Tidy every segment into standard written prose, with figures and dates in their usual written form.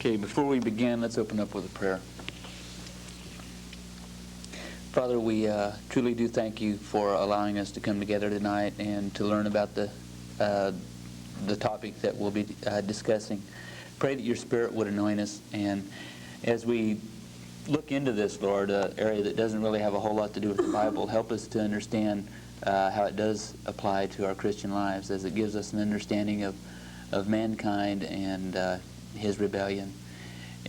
Okay, before we begin, let's open up with a prayer. Father, we truly do thank you for allowing us to come together tonight and to learn about the topic that we'll be discussing. Pray that your Spirit would anoint us, and as we look into this, Lord, an area that doesn't really have a whole lot to do with the Bible, help us to understand how it does apply to our Christian lives, as it gives us an understanding of mankind and his rebellion.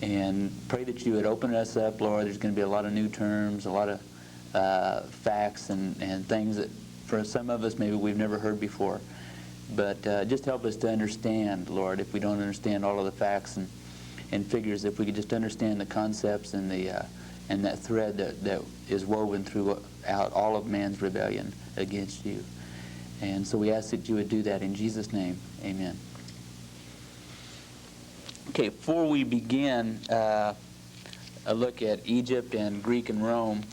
And pray that you would open us up, Lord. There's going to be a lot of new terms, a lot of facts and things that for some of us maybe we've never heard before. But just help us to understand, Lord, if we don't understand all of the facts and figures, if we could just understand the concepts and that thread that is woven throughout all of man's rebellion against you. And so we ask that you would do that in Jesus' name. Amen. Okay, before we begin a look at Egypt and Greek and Rome,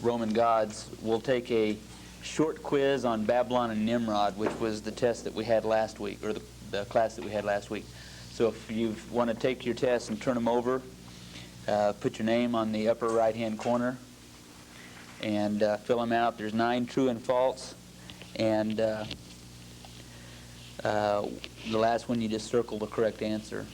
Roman gods, we'll take a short quiz on Babylon and Nimrod, which was the test that we had last week, or the class that we had last week. So if you want to take your test and turn them over, put your name on the upper right-hand corner and fill them out. There's 9 true and false, and the last one, you just circle the correct answer.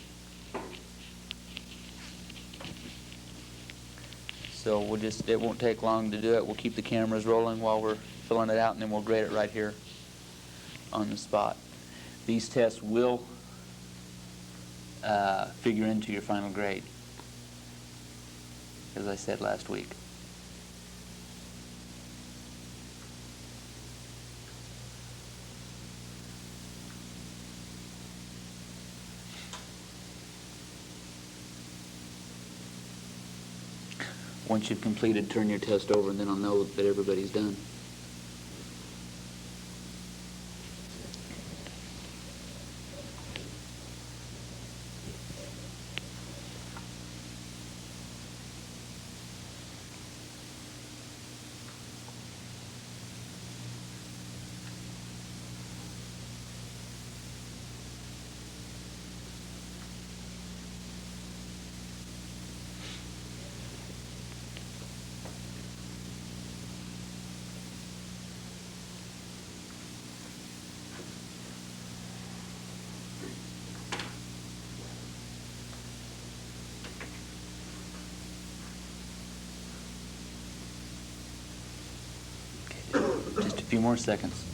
So it won't take long to do it. We'll keep the cameras rolling while we're filling it out, and then we'll grade it right here on the spot. These tests will figure into your final grade, as I said last week. Once you've completed, turn your test over, and then I'll know that everybody's done. Just a few more seconds.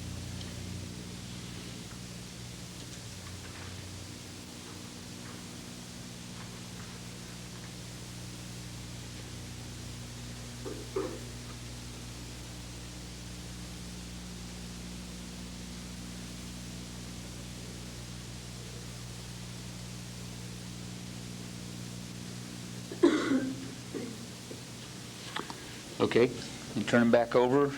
Okay, and turn them back over.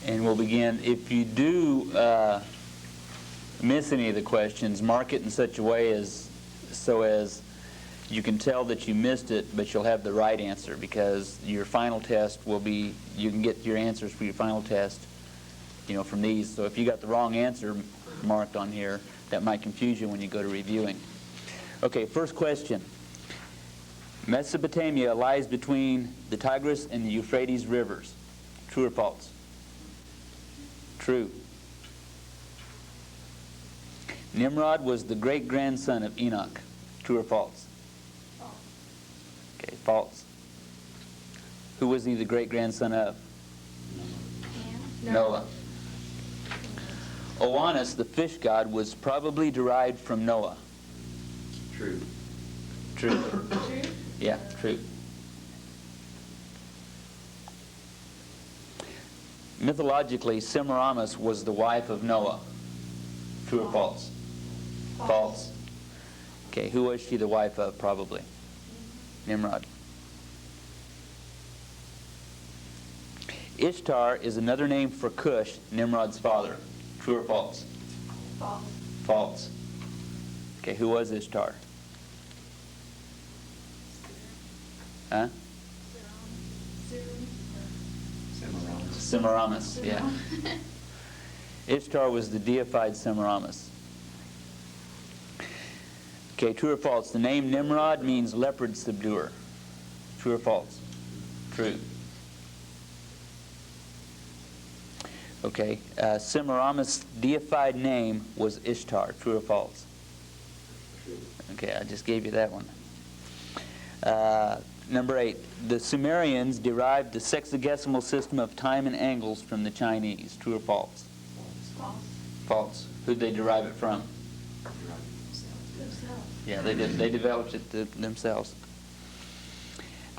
And we'll begin. If you do miss any of the questions, mark it in such a way as you can tell that you missed it, but you'll have the right answer, because your final test will be, you can get your answers for your final test, from these. So if you got the wrong answer marked on here, that might confuse you when you go to reviewing. Okay, first question. Mesopotamia lies between the Tigris and the Euphrates rivers. True or false? True. Nimrod was the great-grandson of Enoch. True or false? False. Okay, false. Who was he the great-grandson of? Noah. Oannes, the fish god, was probably derived from Noah. True. True. True? Yeah, true. Mythologically, Semiramis was the wife of Noah. True or false? False. Okay, who was she the wife of, probably? Nimrod. Ishtar is another name for Cush, Nimrod's father. True or false? False. False. Okay, who was Ishtar? Huh? Semiramis, yeah. Ishtar was the deified Semiramis. Okay, true or false? The name Nimrod means leopard subduer. True or false? True. Okay, Semiramis' deified name was Ishtar. True or false? Okay, I just gave you that one. Number 8, the Sumerians derived the sexagesimal system of time and angles from the Chinese. True or false? False. False. Who did they derive it from? Themselves. Yeah, they did. They developed it themselves.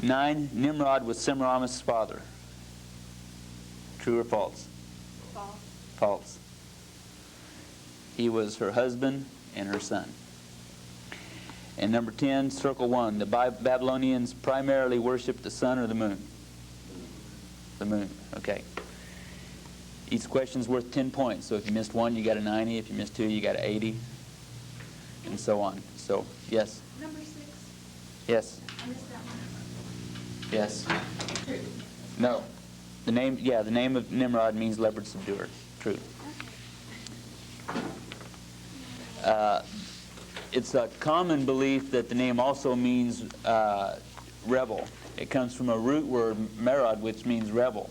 9, Nimrod was Semiramis' father. True or false? False. False. He was her husband and her son. And number 10, circle 1. The Babylonians primarily worshipped the sun or the moon? The moon. Okay. Each question's worth 10 points. So if you missed one, you got a 90. If you missed two, you got an 80. And so on. So, yes? Number 6. Yes? I missed that one. Yes? True. No. The name of Nimrod means leopard subduer. True. It's a common belief that the name also means rebel. It comes from a root word, merod, which means rebel.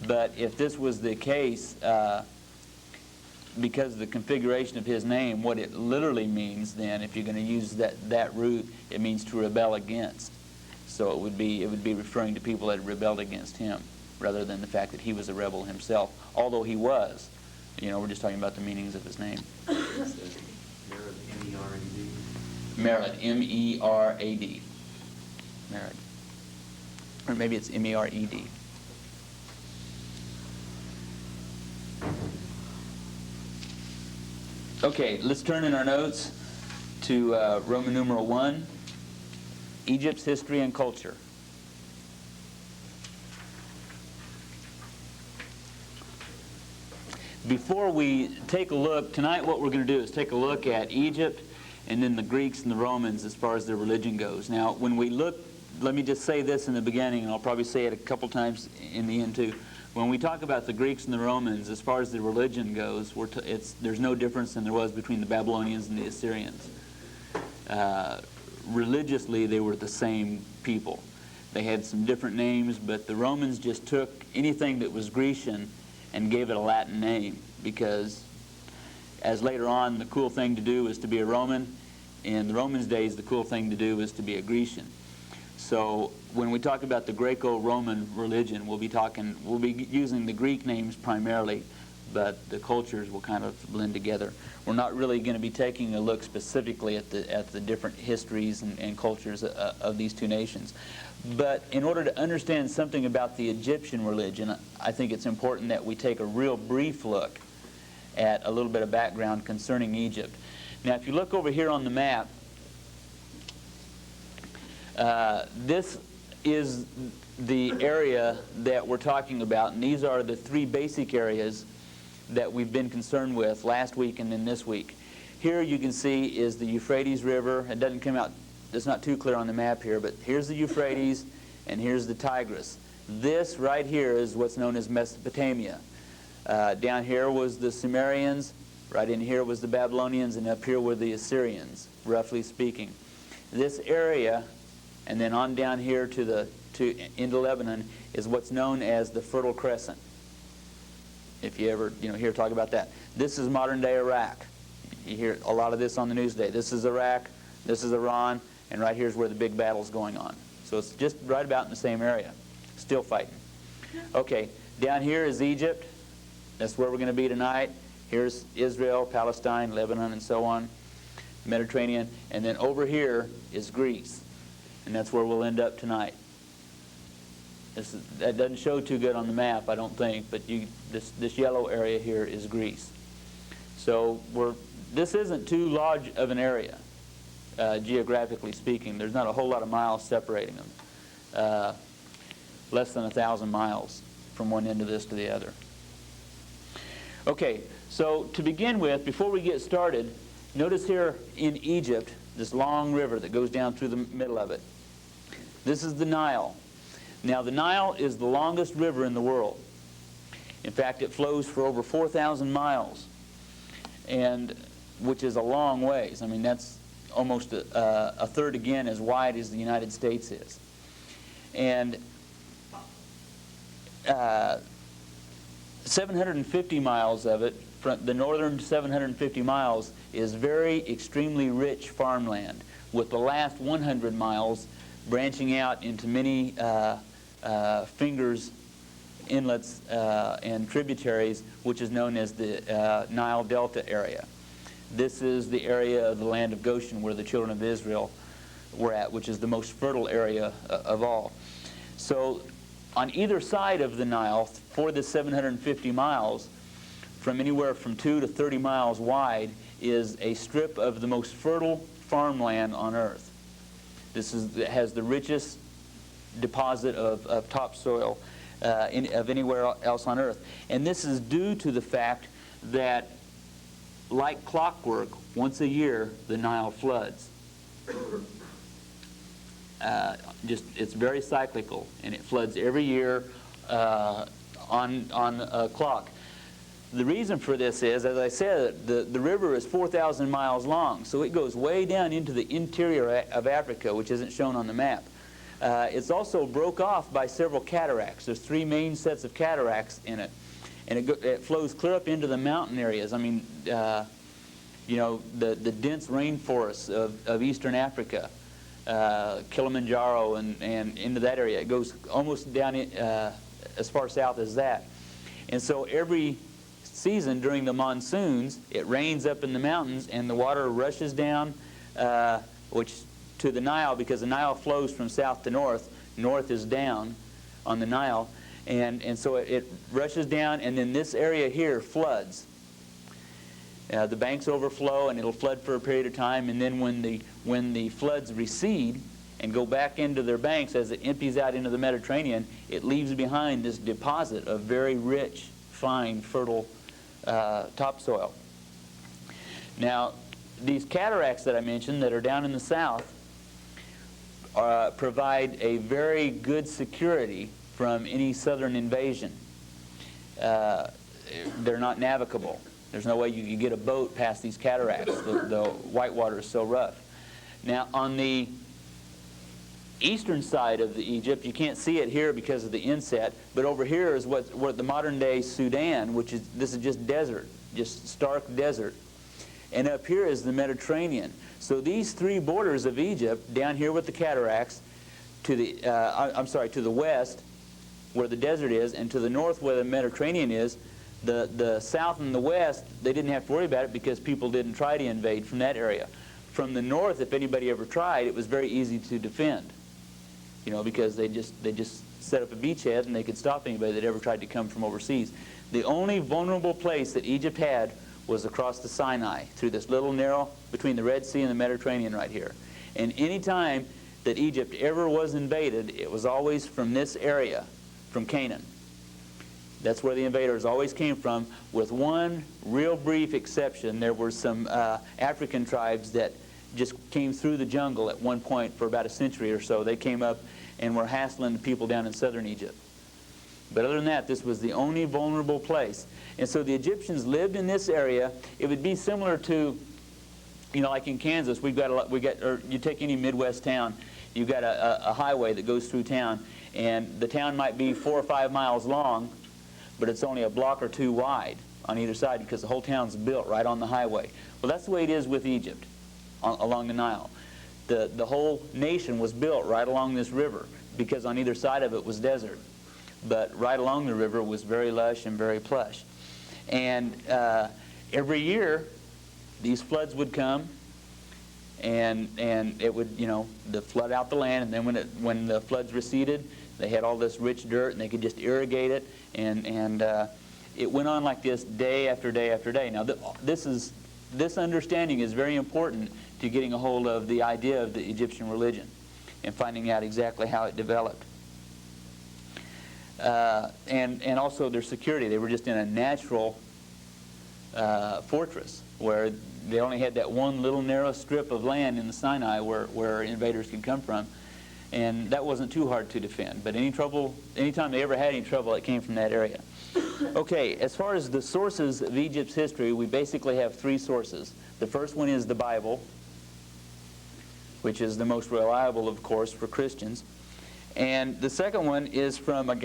But if this was the case, because of the configuration of his name, what it literally means then, if you're going to use that root, it means to rebel against. So it would be referring to people that rebelled against him, rather than the fact that he was a rebel himself, although he was. You know, we're just talking about the meanings of his name. Merad, M-E-R-A-D. Merad. Or maybe it's M-E-R-E-D. Okay, let's turn in our notes to Roman numeral 1, Egypt's history and culture. Before we take a look, tonight what we're going to do is take a look at Egypt and then the Greeks and the Romans as far as their religion goes. Now, when we look, let me just say this in the beginning, and I'll probably say it a couple times in the end too. When we talk about the Greeks and the Romans, as far as the religion goes, there's no difference than there was between the Babylonians and the Assyrians. Religiously, they were the same people. They had some different names, but the Romans just took anything that was Grecian and gave it a Latin name, because as later on the cool thing to do was to be a Roman. In the Romans' days, the cool thing to do was to be a Grecian. So when we talk about the Greco-Roman religion, we'll be using the Greek names primarily, but the cultures will kind of blend together. We're not really going to be taking a look specifically at the different histories and cultures of these two nations. But in order to understand something about the Egyptian religion, I think it's important that we take a real brief look at a little bit of background concerning Egypt. Now, if you look over here on the map, this is the area that we're talking about, and these are the three basic areas that we've been concerned with last week and then this week. Here you can see is the Euphrates River. It doesn't come out, it's not too clear on the map here, but here's the Euphrates and here's the Tigris. This right here is what's known as Mesopotamia. Down here was the Sumerians, right in here was the Babylonians, and up here were the Assyrians, roughly speaking. This area, and then on down here into Lebanon, is what's known as the Fertile Crescent. If you ever hear talk about that. This is modern-day Iraq. You hear a lot of this on the news today. This is Iraq, this is Iran, and right here's where the big battle's going on. So it's just right about in the same area, still fighting. Okay, down here is Egypt. That's where we're going to be tonight. Here's Israel, Palestine, Lebanon, and so on, Mediterranean. And then over here is Greece, and that's where we'll end up tonight. That doesn't show too good on the map, I don't think, but this yellow area here is Greece. So this isn't too large of an area, geographically speaking. There's not a whole lot of miles separating them. Less than 1,000 miles from one end of this to the other. Okay, so to begin with, before we get started, notice here in Egypt, this long river that goes down through the middle of it. This is the Nile. Now, the Nile is the longest river in the world. In fact, it flows for over 4,000 miles, which is a long ways. I mean, that's almost a third again as wide as the United States is. And 750 miles of it, from the northern 750 miles, is very extremely rich farmland, with the last 100 miles branching out into many fingers, inlets, and tributaries, which is known as the Nile Delta area. This is the area of the land of Goshen where the children of Israel were at, which is the most fertile area of all. So on either side of the Nile, for the 750 miles, from anywhere from 2 to 30 miles wide, is a strip of the most fertile farmland on earth. It has the richest deposit of topsoil of anywhere else on earth. And this is due to the fact that, like clockwork, once a year the Nile floods. It's very cyclical, and it floods every year on a clock. The reason for this is, as I said, the river is 4,000 miles long, so it goes way down into the interior of Africa, which isn't shown on the map. It's also broke off by several cataracts. There's 3 main sets of cataracts in it, and it flows clear up into the mountain areas. I mean, you know, the dense rainforests of eastern Africa, Kilimanjaro, and into that area. It goes almost down as far south as that. And so every season during the monsoons, it rains up in the mountains, and the water rushes down, which to the Nile, because the Nile flows from south to north. North is down on the Nile, and so it rushes down, and then this area here floods. The banks overflow, and it'll flood for a period of time, and then when the floods recede and go back into their banks, as it empties out into the Mediterranean, it leaves behind this deposit of very rich, fine, fertile topsoil. Now, these cataracts that I mentioned that are down in the south provide a very good security from any southern invasion. They're not navigable. There's no way you can get a boat past these cataracts. The whitewater is so rough. Now, on the eastern side of Egypt, you can't see it here because of the inset, but over here is what the modern-day Sudan, this is just desert, just stark desert. And up here is the Mediterranean. So these 3 borders of Egypt, down here with the cataracts, to the west, where the desert is, and to the north, where the Mediterranean is, the south and the west, they didn't have to worry about it because people didn't try to invade from that area. From the north, if anybody ever tried, it was very easy to defend, you know, because they just set up a beachhead and they could stop anybody that ever tried to come from overseas. The only vulnerable place that Egypt had was across the Sinai, through this little narrow, between the Red Sea and the Mediterranean right here. And any time that Egypt ever was invaded, it was always from this area, from Canaan. That's where the invaders always came from, with one real brief exception. There were some African tribes that just came through the jungle at one point for about a century or so. They came up and were hassling the people down in southern Egypt. But other than that, this was the only vulnerable place. And so the Egyptians lived in this area. It would be similar to, you know, like in Kansas, or you take any Midwest town, you've got a highway that goes through town, and the town might be 4 or 5 miles long, but it's only a block or 2 wide on either side because the whole town's built right on the highway. Well, that's the way it is with Egypt along the Nile. The whole nation was built right along this river because on either side of it was desert. But right along the river was very lush and very plush. And every year, these floods would come, and it would, you know, flood out the land. And then when the floods receded, they had all this rich dirt, and they could just irrigate it. And it went on like this day after day after day. Now, this understanding is very important to getting a hold of the idea of the Egyptian religion and finding out exactly how it developed. And also their security. They were just in a natural fortress where they only had that one little narrow strip of land in the Sinai where invaders could come from. And that wasn't too hard to defend. But anytime they ever had any trouble, it came from that area. Okay, as far as the sources of Egypt's history, we basically have 3 sources. The first one is the Bible. which is the most reliable, of course, for Christians. And the second one is from a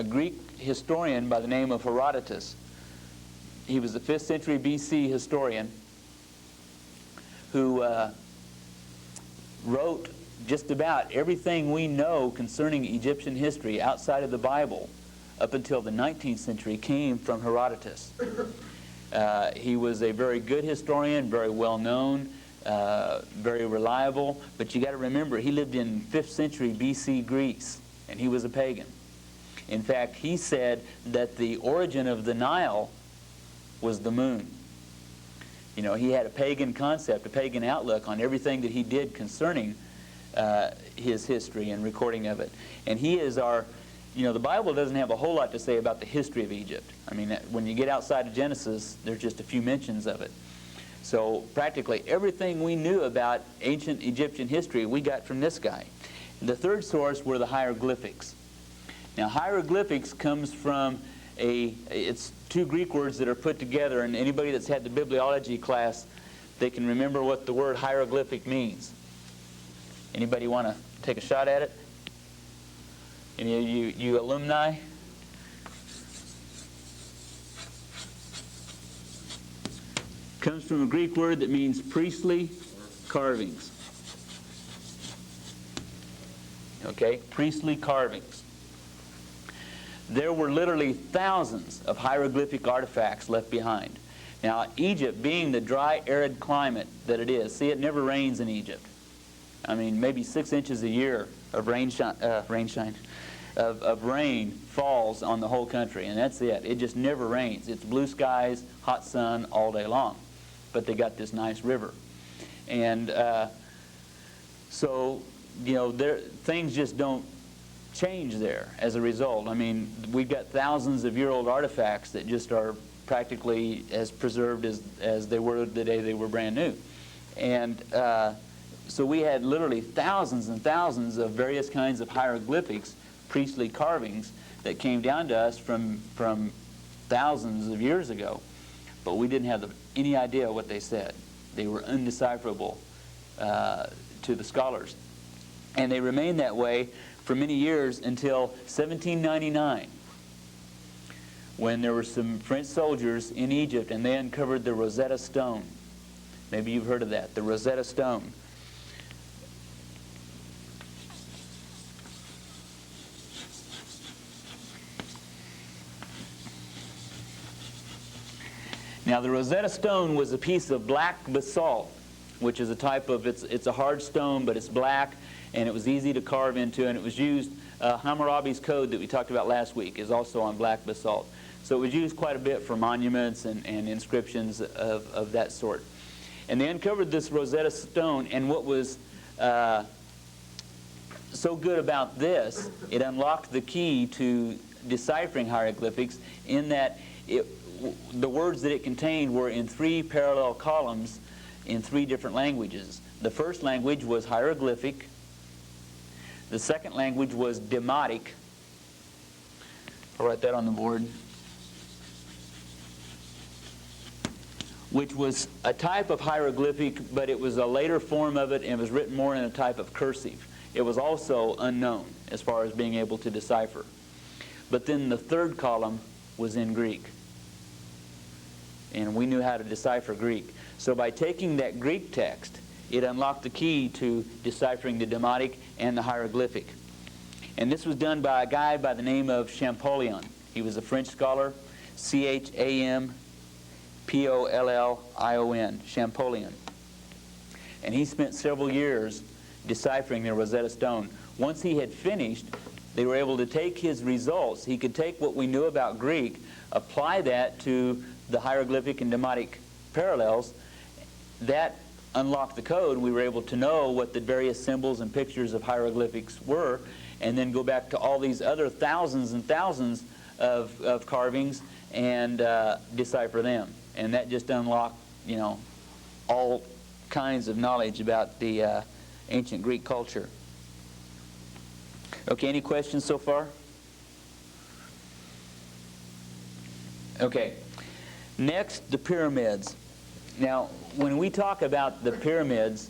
Greek historian by the name of Herodotus. He was the 5th century BC historian who wrote just about everything we know concerning Egyptian history outside of the Bible up until the 19th century came from Herodotus. He was a very good historian, very well known, very reliable, but you got to remember he lived in 5th century BC Greece, and he was a pagan. In fact, he said that the origin of the Nile was the moon. You know, he had a pagan concept, a pagan outlook on everything that he did concerning his history and recording of it. And he is our, you know, the Bible doesn't have a whole lot to say about the history of Egypt. I mean, when you get outside of Genesis, there's just a few mentions of it. So practically everything we knew about ancient Egyptian history we got from this guy. The third source were the hieroglyphics. Now hieroglyphics comes from it's two Greek words that are put together, and anybody that's had the bibliology class, they can remember what the word hieroglyphic means. Anybody want to take a shot at it? Any of you alumni? Comes from a Greek word that means priestly carvings. Okay, priestly carvings. There were literally thousands of hieroglyphic artifacts left behind. Now, Egypt, being the dry, arid climate that it is, see, it never rains in Egypt. I mean, maybe 6 inches a year of rain falls on the whole country, and that's it. It just never rains. It's blue skies, hot sun all day long. But they got this nice river. And so, you know, things just don't change there as a result. I mean, we've got thousands of year-old artifacts that just are practically as preserved as they were the day they were brand new. And so we had literally thousands and thousands of various kinds of hieroglyphics, priestly carvings, that came down to us from thousands of years ago. But we didn't have any idea what they said. They were undecipherable to the scholars. And they remained that way for many years until 1799, when there were some French soldiers in Egypt and they uncovered the Rosetta Stone. Maybe you've heard of that, the Rosetta Stone. Now, the Rosetta Stone was a piece of black basalt, which is a type of, it's a hard stone, but it's black, and it was easy to carve into, and it was used, Hammurabi's code that we talked about last week is also on black basalt. So it was used quite a bit for monuments and inscriptions of that sort. And they uncovered this Rosetta Stone, and what was so good about this, it unlocked the key to deciphering hieroglyphics in that the words that it contained were in 3 parallel columns in 3 different languages. The first language was hieroglyphic. The second language was demotic. I'll write that on the board. Which was a type of hieroglyphic, but it was a later form of it, and it was written more in a type of cursive. It was also unknown as far as being able to decipher. But then the third column was in Greek. And we knew how to decipher Greek. So by taking that Greek text, it unlocked the key to deciphering the demotic and the hieroglyphic. And this was done by a guy by the name of Champollion. He was a French scholar, Champolilion, Champollion. And he spent several years deciphering the Rosetta Stone. Once he had finished, they were able to take his results. He could take what we knew about Greek, apply that to the hieroglyphic and demotic parallels. That unlocked the code. We were able to know what the various symbols and pictures of hieroglyphics were, and then go back to all these other thousands and thousands of carvings and decipher them. And that just unlocked, you know, all kinds of knowledge about the ancient Greek culture. Okay, any questions so far? Okay. Next, the pyramids. Now, when we talk about the pyramids,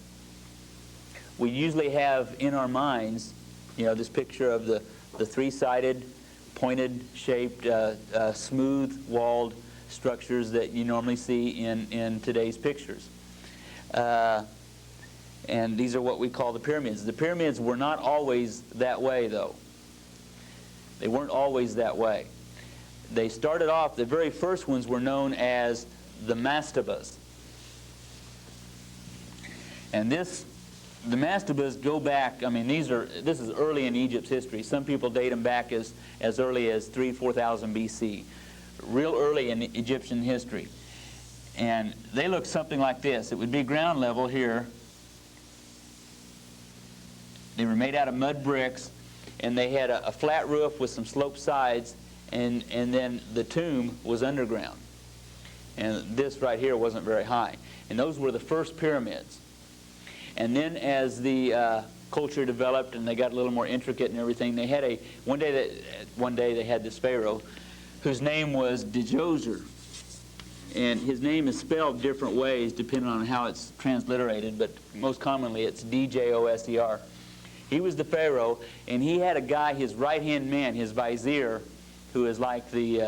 we usually have in our minds, this picture of the three-sided, pointed-shaped, smooth-walled structures that you normally see in today's pictures. And these are what we call the pyramids. The pyramids were not always that way, though. They weren't always that way. They started off, the very first ones were known as the mastabas. And the mastabas go back, this is early in Egypt's history. Some people date them back as early as 4,000 BC. Real early in Egyptian history. And they look something like this. It would be ground level here. They were made out of mud bricks, and they had a flat roof with some sloped sides, and then the tomb was underground. And this right here wasn't very high. And those were the first pyramids. And then as the culture developed and they got a little more intricate and everything, they had one day they had this pharaoh whose name was Djoser. And his name is spelled different ways depending on how it's transliterated, but most commonly it's D-J-O-S-E-R. He was the pharaoh, and he had a guy, his right-hand man, his vizier, who is like he's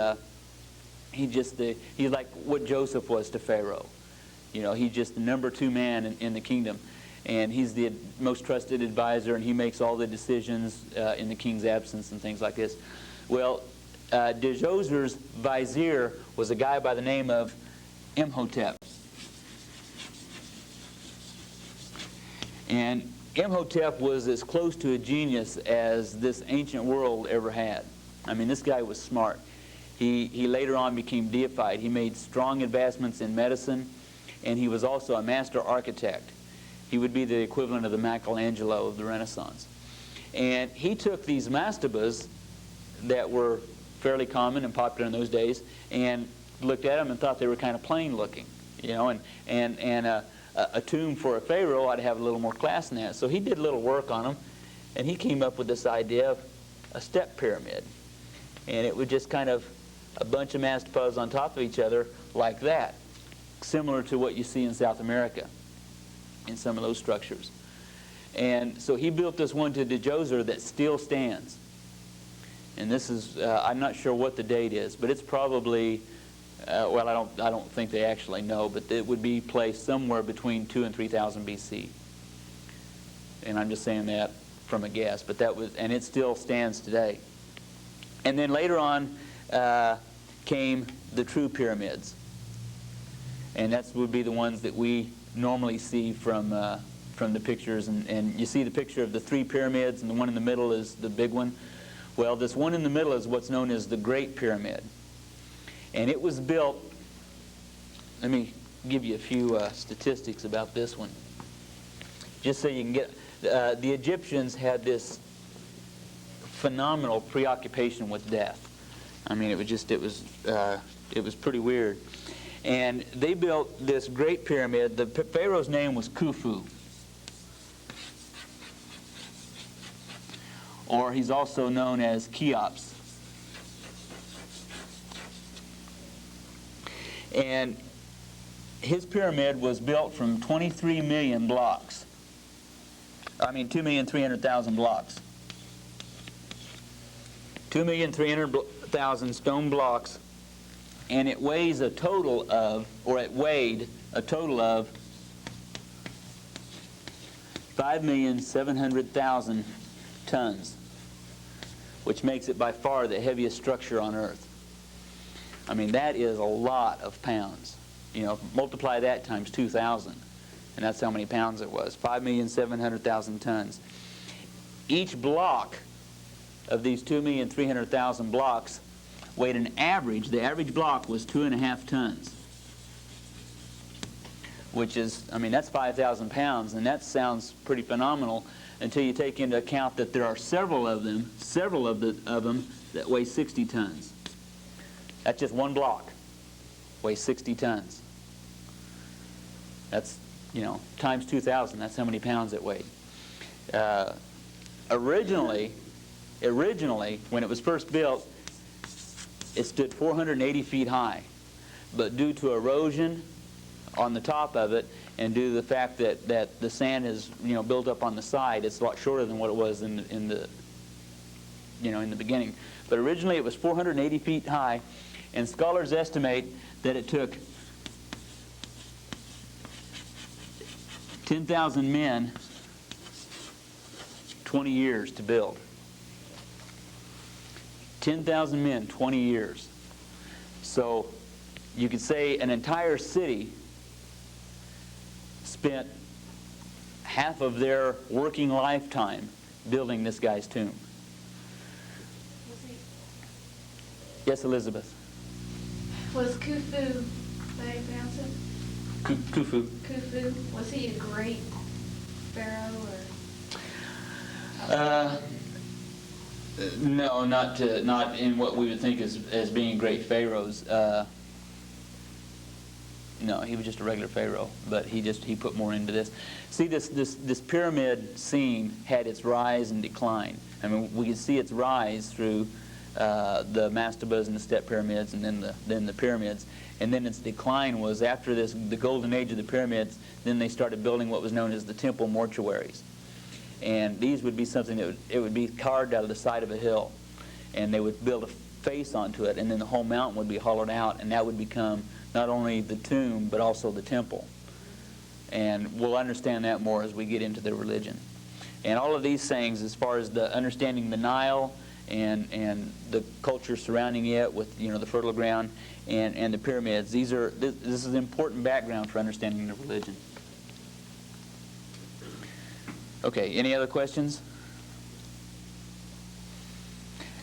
like what Joseph was to Pharaoh. He's just the number 2 man in the kingdom. And he's the most trusted advisor, and he makes all the decisions in the king's absence and things like this. Well, Djoser's vizier was a guy by the name of Imhotep. And Imhotep was as close to a genius as this ancient world ever had. This guy was smart. He later on became deified. He made strong advancements in medicine, and he was also a master architect. He would be the equivalent of the Michelangelo of the Renaissance. And he took these mastabas that were fairly common and popular in those days and looked at them and thought they were kind of plain looking, and a tomb for a pharaoh ought to have a little more class than that. So he did a little work on them, and he came up with this idea of a step pyramid. And it was just kind of a bunch of mastabas on top of each other like that, similar to what you see in South America in some of those structures. And so he built this one to Djoser that still stands. And this is, I'm not sure what the date is, but it's probably, well, I don't think they actually know, but it would be placed somewhere between 2,000 and 3,000 BC. And I'm just saying that from a guess, but and it still stands today. And then later on came the true pyramids. And that would be the ones that we normally see from the pictures. And you see the picture of the 3 pyramids, and the one in the middle is the big one. Well, this one in the middle is what's known as the Great Pyramid. And it was built, let me give you a few statistics about this one. Just so you can get, the Egyptians had this phenomenal preoccupation with death. It was pretty weird. And they built this Great Pyramid. The pharaoh's name was Khufu. Or he's also known as Cheops. And his pyramid was built from 23 million blocks. 2,300,000 blocks. 2,300,000 stone blocks. And it weighs a total of, or it weighed a total of 5,700,000 tons, which makes it by far the heaviest structure on Earth. That is a lot of pounds. Multiply that times 2,000, and that's how many pounds it was, 5,700,000 tons. Each block of these 2,300,000 blocks weighed an average, the average block was 2.5 tons, which is, that's 5,000 pounds, and that sounds pretty phenomenal until you take into account that there are several of them that weigh 60 tons. That's just one block, weighs 60 tons. That's, times 2,000, that's how many pounds it weighed. Originally, when it was first built, it stood 480 feet high. But due to erosion, on the top of it, and due to the fact that the sand is built up on the side, it's a lot shorter than what it was in the beginning. But originally it was 480 feet high, and scholars estimate that it took 10,000 men 20 years to build. 10,000 men, 20 years. So you could say an entire city spent half of their working lifetime building this guy's tomb. Yes, Elizabeth? Was Khufu, how do you pronounce it? Khufu. Khufu, was he a great pharaoh or? No, not in what we would think as being great pharaohs. No, he was just a regular pharaoh, but he put more into this. See, this pyramid scene had its rise and decline. I mean, we can see its rise through the mastabas and the step pyramids, and then the pyramids, and then its decline was after the golden age of the pyramids. Then they started building what was known as the temple mortuaries, and these would be something that would be carved out of the side of a hill, and they would build a face onto it, and then the whole mountain would be hollowed out, and that would become not only the tomb but also the temple. And we'll understand that more as we get into the religion. And all of these things, as far as the understanding the Nile and the culture surrounding it with the fertile ground and the pyramids, this is an important background for understanding the religion. Okay, any other questions?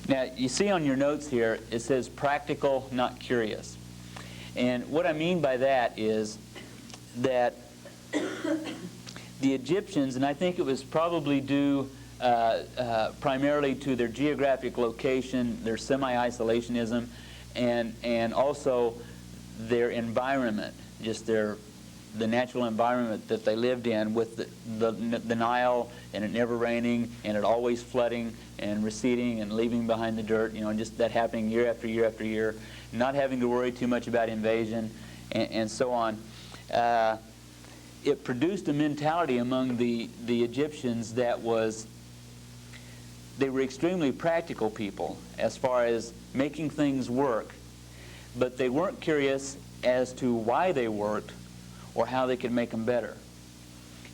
Now, you see on your notes here, it says practical, not curious. And what I mean by that is that the Egyptians, and I think it was probably due primarily to their geographic location, their semi-isolationism, and also their environment, just the natural environment that they lived in, with the Nile, and it never raining, and it always flooding and receding and leaving behind the dirt, just that happening year after year after year, not having to worry too much about invasion, and so on. It produced a mentality among the Egyptians that they were extremely practical people as far as making things work, but they weren't curious as to why they worked or how they could make them better.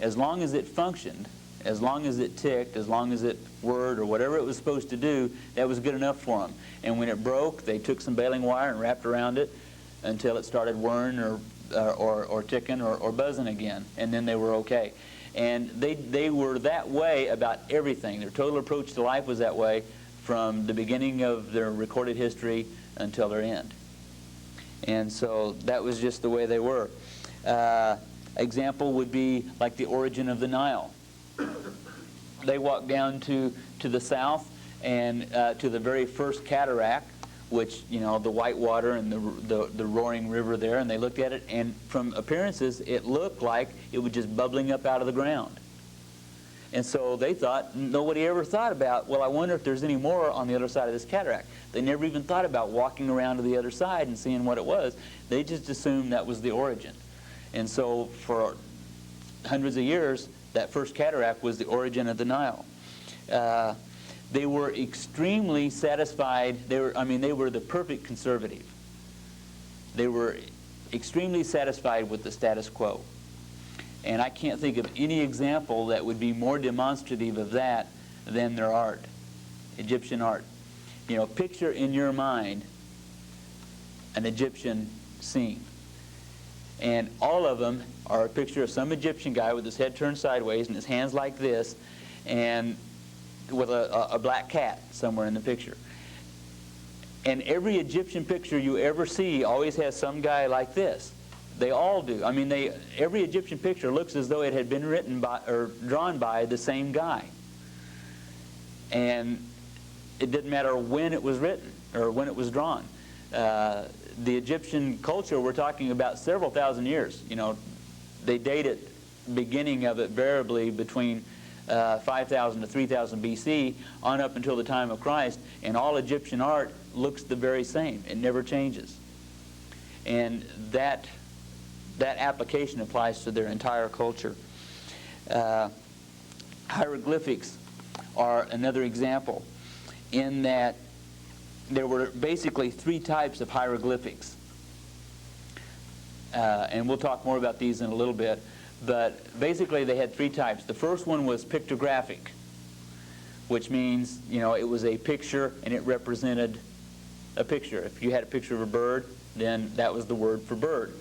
As long as it functioned, as long as it ticked, as long as it whirred or whatever it was supposed to do, that was good enough for them. And when it broke, they took some baling wire and wrapped around it until it started whirring or ticking or buzzing again, and then they were okay. And they were that way about everything. Their total approach to life was that way from the beginning of their recorded history until their end. And so that was just the way they were. Example would be like the origin of the Nile. They walked down to the south and to the very first cataract, which, the white water and the roaring river there, and they looked at it, and from appearances, it looked like it was just bubbling up out of the ground. And so they thought, nobody ever thought about, well, I wonder if there's any more on the other side of this cataract. They never even thought about walking around to the other side and seeing what it was. They just assumed that was the origin. And so for hundreds of years, that first cataract was the origin of the Nile. They were extremely satisfied. They were the perfect conservative. They were extremely satisfied with the status quo. And I can't think of any example that would be more demonstrative of that than their art, Egyptian art. Picture in your mind an Egyptian scene. And all of them are a picture of some Egyptian guy with his head turned sideways and his hands like this, and with a black cat somewhere in the picture. And every Egyptian picture you ever see always has some guy like this. They all do. Every Egyptian picture looks as though it had been written by or drawn by the same guy. And it didn't matter when it was written or when it was drawn. The Egyptian culture, we're talking about several thousand years. They date it, beginning of it variably between 5,000 to 3,000 BC on up until the time of Christ, and all Egyptian art looks the very same. It never changes. And that that application applies to their entire culture. Hieroglyphics are another example, in that there were basically 3 types of hieroglyphics. And we'll talk more about these in a little bit. But basically they had 3 types. The first one was pictographic, which means, it was a picture and it represented a picture. If you had a picture of a bird, then that was the word for bird.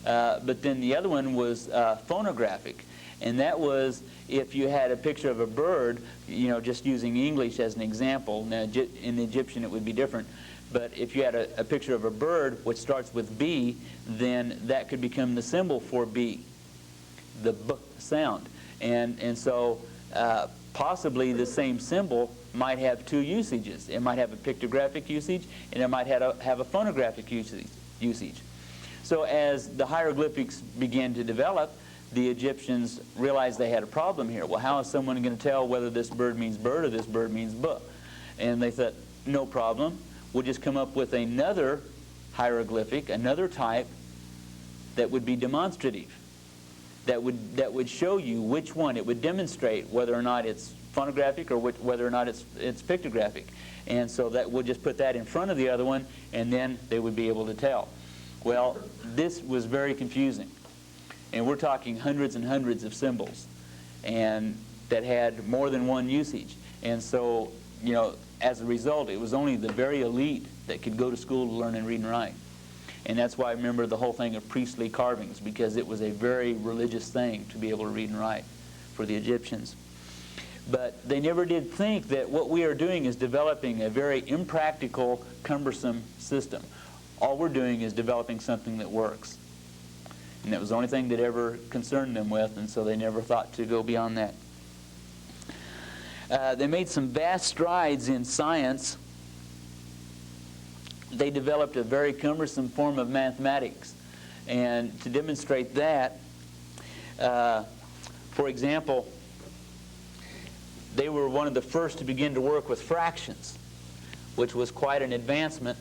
But then the other one was phonographic, and that was if you had a picture of a bird, just using English as an example. Now, in Egyptian it would be different, but if you had a picture of a bird which starts with B, then that could become the symbol for B, the B sound. And so possibly the same symbol might have 2 usages. It might have a pictographic usage, and it might have a phonographic usage. So as the hieroglyphics began to develop, the Egyptians realized they had a problem here. Well, how is someone going to tell whether this bird means bird or this bird means buh? And they thought, no problem. We'll just come up with another hieroglyphic, another type that would be demonstrative, that would show you which one. It would demonstrate whether or not it's phonographic or whether or not it's pictographic. And so that we'll just put that in front of the other one, and then they would be able to tell. Well, this was very confusing. And we're talking hundreds and hundreds of symbols, and that had more than one usage. And so, as a result, it was only the very elite that could go to school to learn and read and write. And that's why I remember the whole thing of priestly carvings, because it was a very religious thing to be able to read and write for the Egyptians. But they never did think that what we are doing is developing a very impractical, cumbersome system. All we're doing is developing something that works. And that was the only thing that ever concerned them with, and so they never thought to go beyond that. They made some vast strides in science. They developed a very cumbersome form of mathematics. And to demonstrate that, for example, they were one of the first to begin to work with fractions, which was quite an advancement.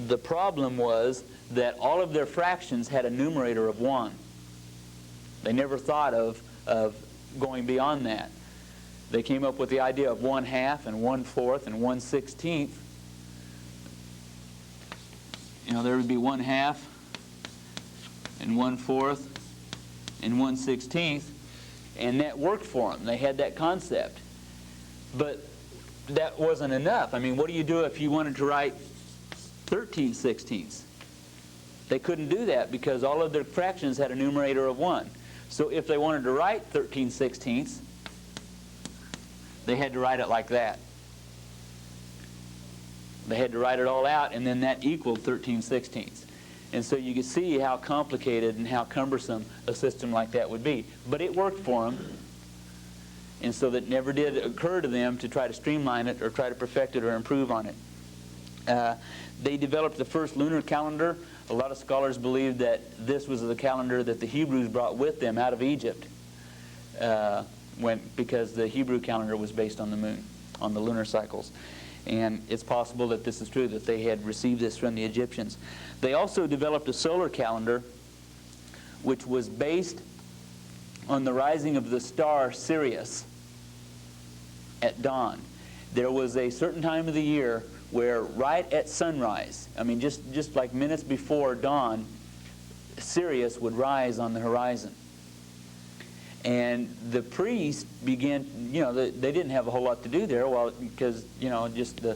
The problem was that all of their fractions had a numerator of 1. They never thought of going beyond that. They came up with the idea of 1/2 and 1/4 and 1/16. There would be 1/2 and 1/4 and 1/16, and that worked for them. They had that concept. But that wasn't enough. I mean, what do you do if you wanted to write 13/16? They couldn't do that because all of their fractions had a numerator of 1. So if they wanted to write 13/16, they had to write it like that. They had to write it all out, and then that equaled 13/16. And so you could see how complicated and how cumbersome a system like that would be. But it worked for them. And so that never did occur to them to try to streamline it or try to perfect it or improve on it. They developed the first lunar calendar. A lot of scholars believe that this was the calendar that the Hebrews brought with them out of Egypt, because the Hebrew calendar was based on the moon, on the lunar cycles. And it's possible that this is true, that they had received this from the Egyptians. They also developed a solar calendar, which was based on the rising of the star Sirius at dawn. There was a certain time of the year where right at sunrise, I mean just like minutes before dawn, Sirius would rise on the horizon. And the priests began, they didn't have a whole lot to do there, because just the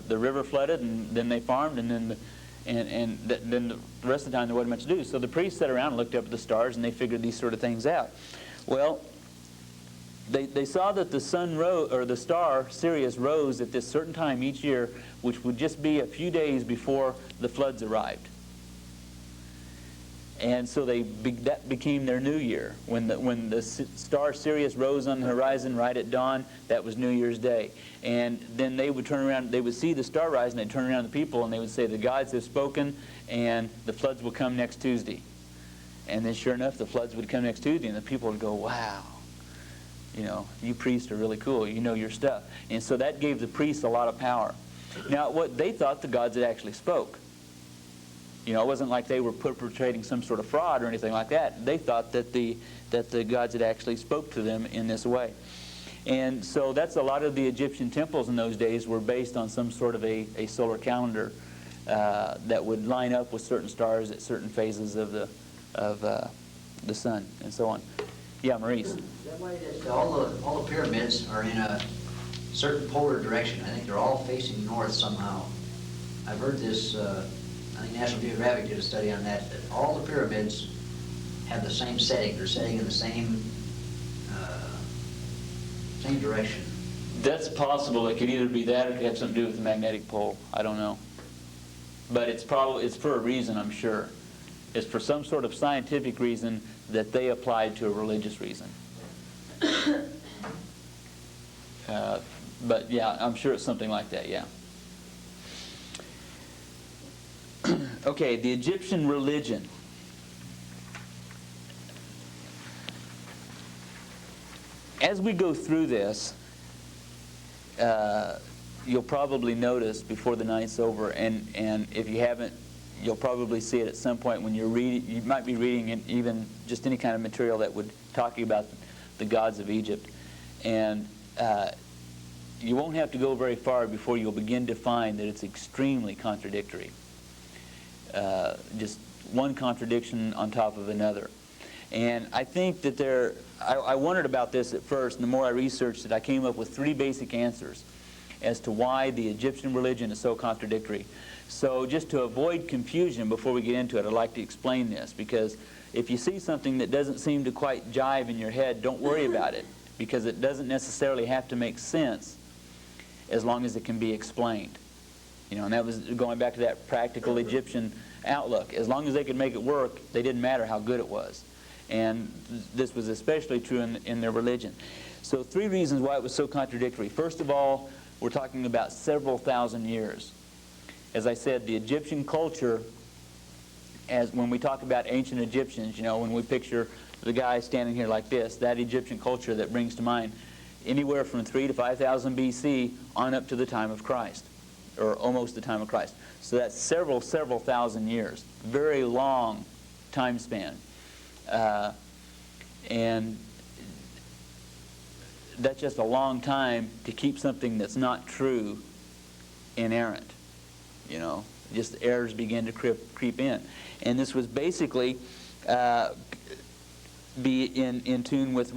river flooded, and then they farmed, and then the rest of the time there wasn't much to do. So the priests sat around and looked up at the stars, and they figured these sort of things out. Well, they saw that the sun rose, or the star Sirius rose at this certain time each year, which would just be a few days before the floods arrived. And so that became their new year. When the star Sirius rose on the horizon right at dawn, that was New Year's Day. And then they would turn around, they would see the star rise, and they'd turn around to the people, and they would say, the gods have spoken, and the floods will come next Tuesday. And then sure enough, the floods would come next Tuesday, and the people would go, wow, you priests are really cool, you know your stuff. And so that gave the priests a lot of power. Now, what they thought the gods had actually spoke. You know, it wasn't like they were perpetrating some sort of fraud or anything like that. They thought that the gods had actually spoke to them in this way. And so that's a lot of the Egyptian temples in those days were based on some sort of a solar calendar that would line up with certain stars at certain phases of the sun and so on. Yeah, Maurice. That way that all the pyramids are in a certain polar direction. I think they're all facing north somehow. I've heard this, I think National Geographic did a study on that all the pyramids have the same setting. They're setting in the same direction. That's possible. It could either be that or it could have something to do with the magnetic pole. I don't know. But it's for a reason, I'm sure. It's for some sort of scientific reason that they applied to a religious reason. But yeah, I'm sure it's something like that, yeah. Okay, the Egyptian religion. As we go through this, you'll probably notice before the night's over, and if you haven't, you'll probably see it at some point when you're reading. You might be reading even just any kind of material that would talk about the gods of Egypt, and you won't have to go very far before you'll begin to find that it's extremely contradictory. Just one contradiction on top of another. And I think that I wondered about this at first, and the more I researched it, I came up with 3 basic answers as to why the Egyptian religion is so contradictory. So just to avoid confusion before we get into it, I'd like to explain this, because if you see something that doesn't seem to quite jive in your head, don't worry about it, because it doesn't necessarily have to make sense as long as it can be explained. You know, and that was going back to that practical Egyptian outlook. As long as they could make it work, they didn't matter how good it was. And this was especially true in their religion. So 3 reasons why it was so contradictory. First of all, we're talking about several thousand years. As I said, the Egyptian culture, as when we talk about ancient Egyptians, you know, when we picture the guy standing here like this, that Egyptian culture that brings to mind anywhere from 3,000 to 5,000 BC on up to the time of Christ, or almost the time of Christ. So that's several thousand years. Very long time span. And that's just a long time to keep something that's not true inerrant. You know, just errors begin to creep in. And this was basically be in tune with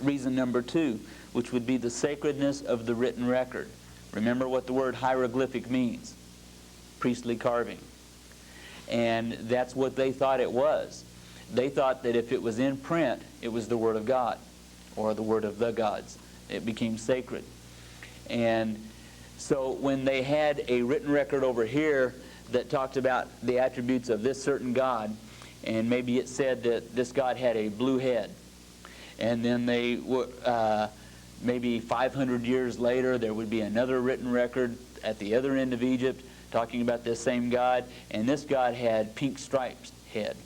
reason number 2, which would be the sacredness of the written record. Remember what the word hieroglyphic means: priestly carving. And that's what they thought it was. They thought that if it was in print, it was the Word of God, or the Word of the gods. It became sacred. And so when they had a written record over here that talked about the attributes of this certain god, and maybe it said that this god had a blue head, and then they maybe 500 years later there would be another written record at the other end of Egypt talking about this same god, and this god had pink striped head.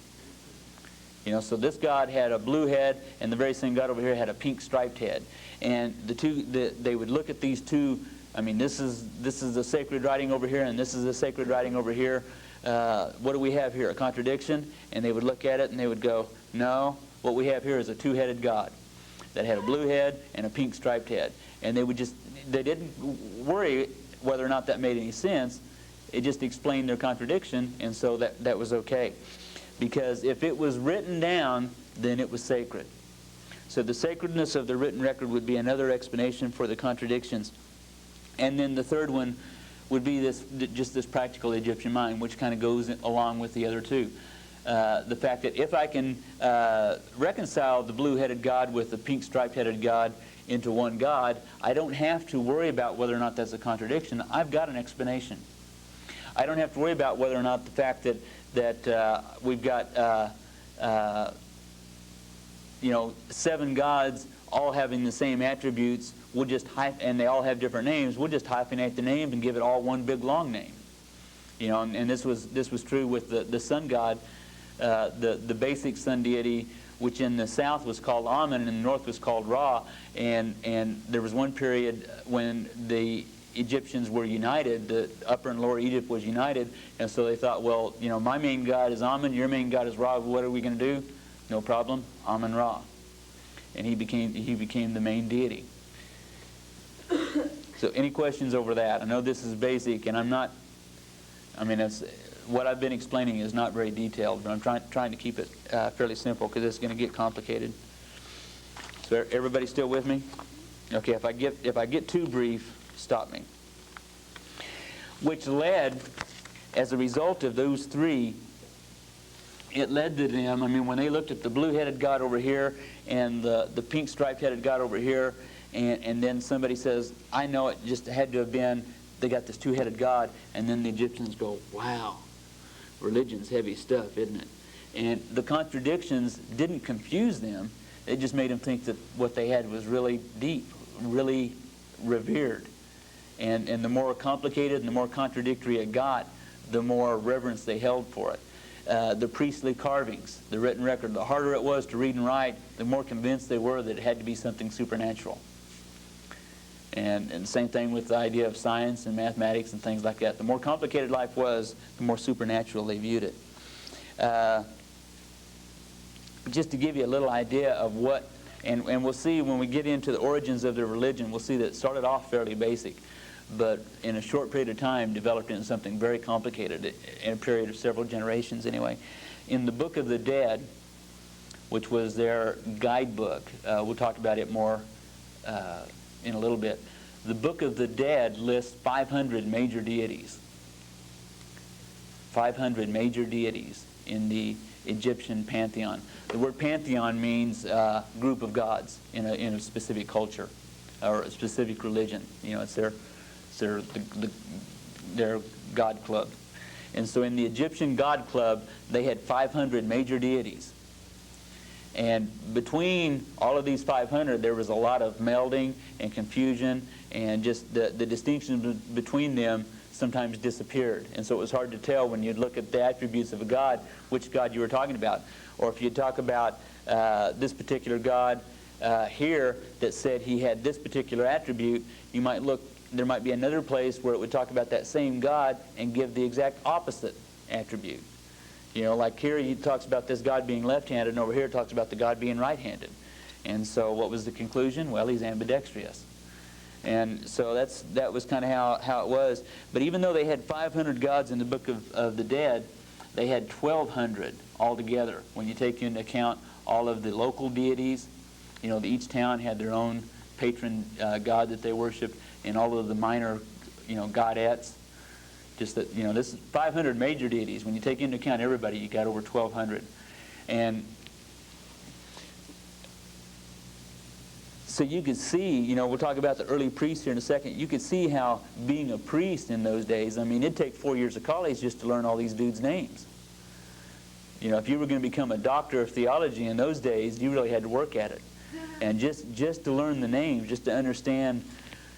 You know, so this god had a blue head, and the very same god over here had a pink striped head. And they would look at these two. I mean, this is the sacred writing over here, and this is the sacred writing over here. What do we have here? A contradiction? And they would look at it and they would go, no, what we have here is a 2-headed god that had a blue head and a pink striped head. And they didn't worry whether or not that made any sense. It just explained their contradiction, and so that was okay. Because if it was written down, then it was sacred. So the sacredness of the written record would be another explanation for the contradictions. And then the third one would be just this practical Egyptian mind, which kind of goes along with the other two. The fact that if I can reconcile the blue-headed God with the pink-striped-headed God into one God, I don't have to worry about whether or not that's a contradiction. I've got an explanation. I don't have to worry about whether or not the fact that we've got 7 gods all having the same attributes, and they all have different names. We'll just hyphenate the names and give it all one big long name. You know, and this was true with the sun god, the basic sun deity, which in the south was called Amun and in the north was called Ra. And there was one period when the Egyptians were united, the Upper and Lower Egypt was united, and so they thought, well, my main god is Amun, your main god is Ra, what are we going to do? No problem, Amun-Ra. And he became the main deity. So any questions over that? I know this is basic, and what I've been explaining is not very detailed, but I'm trying to keep it fairly simple because it's going to get complicated. So everybody still with me? Okay, if I get too brief, stop me. Which led, as a result of those three, it led to them, when they looked at the blue-headed god over here and the pink striped-headed god over here, and then somebody says, I know it just had to have been, they got this two-headed god, and then the Egyptians go, wow, religion's heavy stuff, isn't it? And the contradictions didn't confuse them. It just made them think that what they had was really deep, really revered. And the more complicated and the more contradictory it got, the more reverence they held for it. The priestly carvings, the written record, the harder it was to read and write, the more convinced they were that it had to be something supernatural. And the same thing with the idea of science and mathematics and things like that. The more complicated life was, the more supernatural they viewed it. Just to give you a little idea of what, and we'll see when we get into the origins of their religion, we'll see that it started off fairly basic, but in a short period of time developed into something very complicated in a period of several generations anyway. In the Book of the Dead, which was their guidebook, we'll talk about it more in a little bit. The Book of the Dead lists 500 major deities. 500 major deities in the Egyptian pantheon. The word pantheon means group of gods in a specific culture or a specific religion. It's their god club. And so in the Egyptian god club, they had 500 major deities. And between all of these 500, there was a lot of melding and confusion, and just the distinction between them sometimes disappeared. And so it was hard to tell when you'd look at the attributes of a god, which god you were talking about. Or if you talk about this particular god here that said he had this particular attribute, you might look, there might be another place where it would talk about that same god and give the exact opposite attribute. Like here he talks about this god being left-handed, and over here it talks about the god being right-handed. And so what was the conclusion? Well, he's ambidextrous. And so that was kind of how it was. But even though they had 500 gods in the Book of the Dead, they had 1,200 altogether. When you take into account all of the local deities, each town had their own patron god that they worshipped, and all of the minor, godettes. Just that, this is 500 major deities. When you take into account everybody, you got over 1,200. And so you could see, we'll talk about the early priests here in a second. You could see how being a priest in those days, it'd take 4 years of college just to learn all these dudes' names. If you were going to become a doctor of theology in those days, you really had to work at it. And just to learn the names, just to understand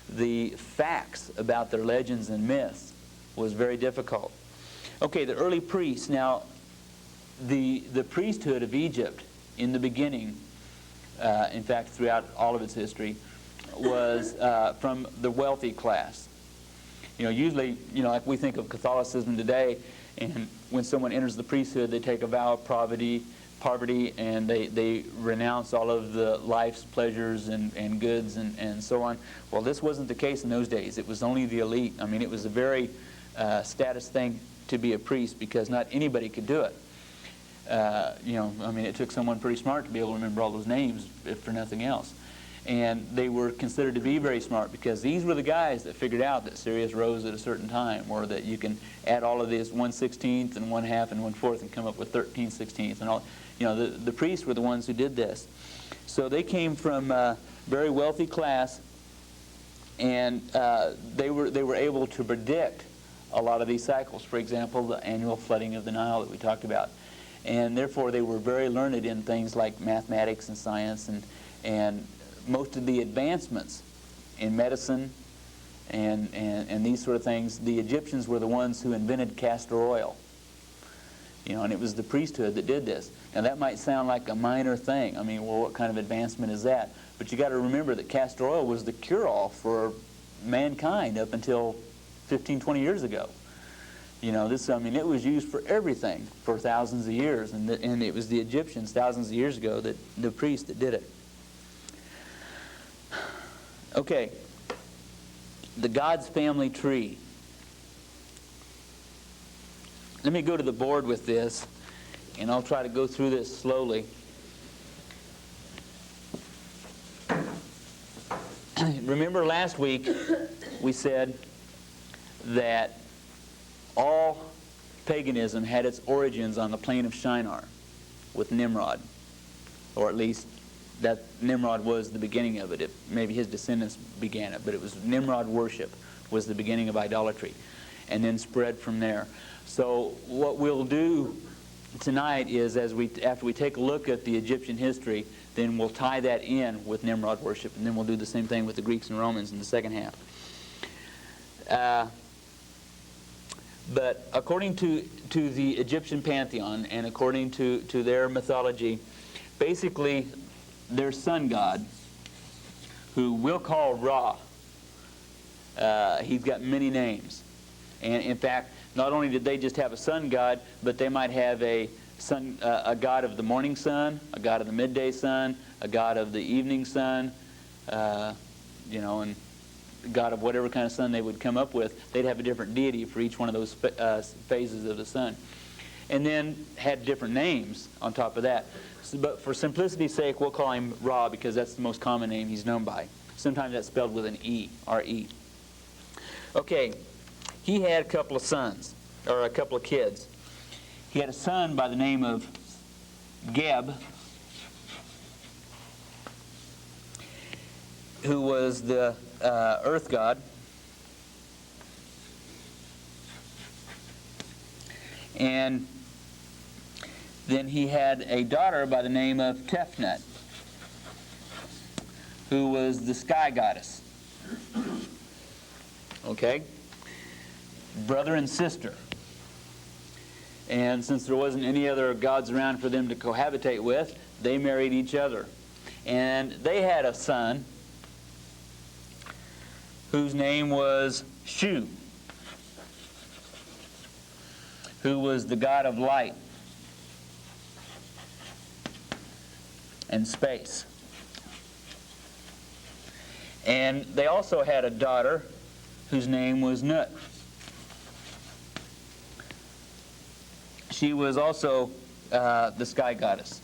the facts about their legends and myths was very difficult. Okay, the early priests. Now, the priesthood of Egypt in the beginning, in fact, throughout all of its history, was from the wealthy class. Usually, like we think of Catholicism today, and when someone enters the priesthood, they take a vow of poverty, and they renounce all of the life's pleasures and goods and so on. Well, this wasn't the case in those days. It was only the elite. It was a very status thing to be a priest because not anybody could do it. It took someone pretty smart to be able to remember all those names, if for nothing else. And they were considered to be very smart because these were the guys that figured out that Sirius rose at a certain time, or that you can add all of this 1/16 and 1/2 and 1/4 and come up with 13/16 and all. The priests were the ones who did this. So they came from a very wealthy class, and they were able to predict a lot of these cycles. For example, the annual flooding of the Nile that we talked about. And therefore they were very learned in things like mathematics and science, and most of the advancements in medicine and these sort of things. The Egyptians were the ones who invented castor oil. And it was the priesthood that did this. Now that might sound like a minor thing. Well, what kind of advancement is that? But you got to remember that castor oil was the cure-all for mankind up until 15, 20 years ago. You know, this, I mean, it was used for everything for thousands of years, and it was the Egyptians thousands of years ago, that the priests that did it. Okay, the God's family tree. Let me go to the board with this, and I'll try to go through this slowly. Remember last week we said that all paganism had its origins on the plain of Shinar with Nimrod, or at least that Nimrod was the beginning of it. Maybe his descendants began it, but it was Nimrod worship was the beginning of idolatry, and then spread from there. So what we'll do tonight is, after we take a look at the Egyptian history, then we'll tie that in with Nimrod worship, and then we'll do the same thing with the Greeks and Romans in the second half. But according to the Egyptian pantheon, and according to their mythology, basically their sun god, who we'll call Ra, he's got many names. And in fact, not only did they just have a sun god, but they might have a god of the morning sun, a god of the midday sun, a god of the evening sun, you know, and god of whatever kind of sun they would come up with. They'd have a different deity for each one of those phases of the sun. And then had different names on top of that. So, but for simplicity's sake, we'll call him Ra, because that's the most common name he's known by. Sometimes that's spelled with an E, R-E. Okay, he had a couple of sons, or a couple of kids. He had a son by the name of Geb, who was the earth god. And then he had a daughter by the name of Tefnut, who was the sky goddess. Okay? Brother and sister. And since there wasn't any other gods around for them to cohabitate with, they married each other. And they had a son whose name was Shu, who was the god of light and space. And they also had a daughter whose name was Nut. She was also the sky goddess.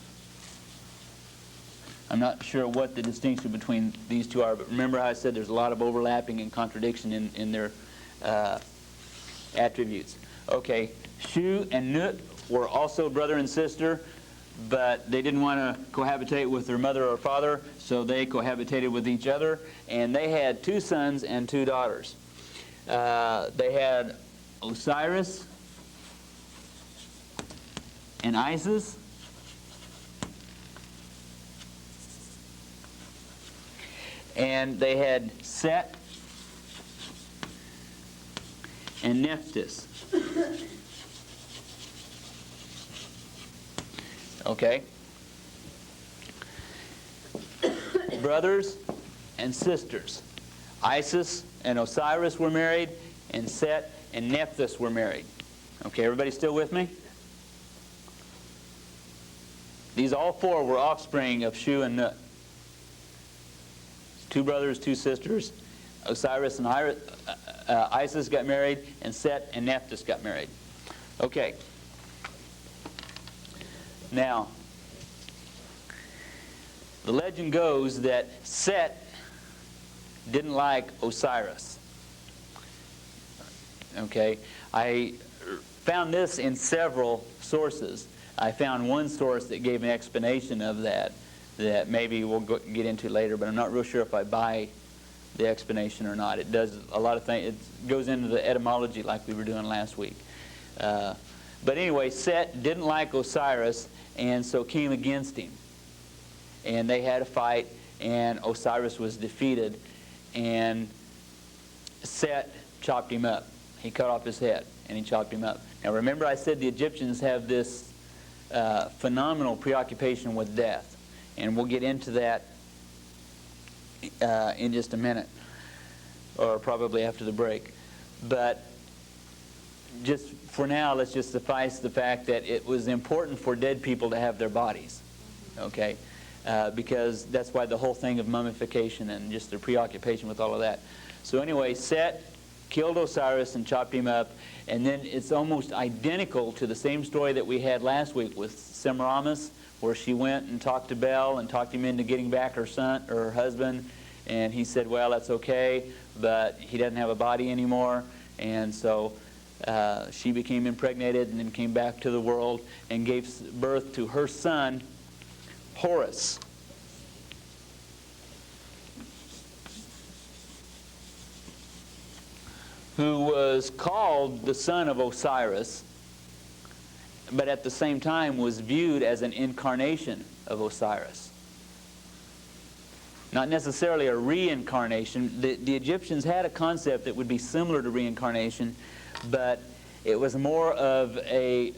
I'm not sure what the distinction between these two are, but remember how I said there's a lot of overlapping and contradiction in their attributes. Okay, Shu and Nut were also brother and sister, but they didn't want to cohabitate with their mother or father, so they cohabitated with each other, and they had 2 sons and 2 daughters. They had Osiris and Isis, and they had Set and Nephthys. Okay? Brothers and sisters. Isis and Osiris were married, and Set and Nephthys were married. Okay, everybody still with me? These all 4 were offspring of Shu and Nut. 2 brothers, 2 sisters. Osiris and Isis got married, and Set and Nephthys got married. Okay. Now, the legend goes that Set didn't like Osiris. Okay, I found this in several sources. I found one source that gave an explanation of that maybe we'll get into later, but I'm not real sure if I buy the explanation or not. It does a lot of things. It goes into the etymology like we were doing last week. But anyway, Set didn't like Osiris, and so came against him. And they had a fight, and Osiris was defeated, and Set chopped him up. He cut off his head, and he chopped him up. Now remember I said the Egyptians have this phenomenal preoccupation with death. And we'll get into that in just a minute. or probably after the break. But just for now, let's just suffice the fact that it was important for dead people to have their bodies, okay? Because that's why the whole thing of mummification and just the preoccupation with all of that. So anyway, Set killed Osiris and chopped him up, and then it's almost identical to the same story that we had last week with Semiramis, where she went and talked to Bel and talked him into getting back her son or her husband, and he said, well, that's okay, but he doesn't have a body anymore, and so she became impregnated and then came back to the world and gave birth to her son, Horus. Who was called the son of Osiris, but at the same time was viewed as an incarnation of Osiris. Not necessarily a reincarnation. The Egyptians had a concept that would be similar to reincarnation, but it was more of a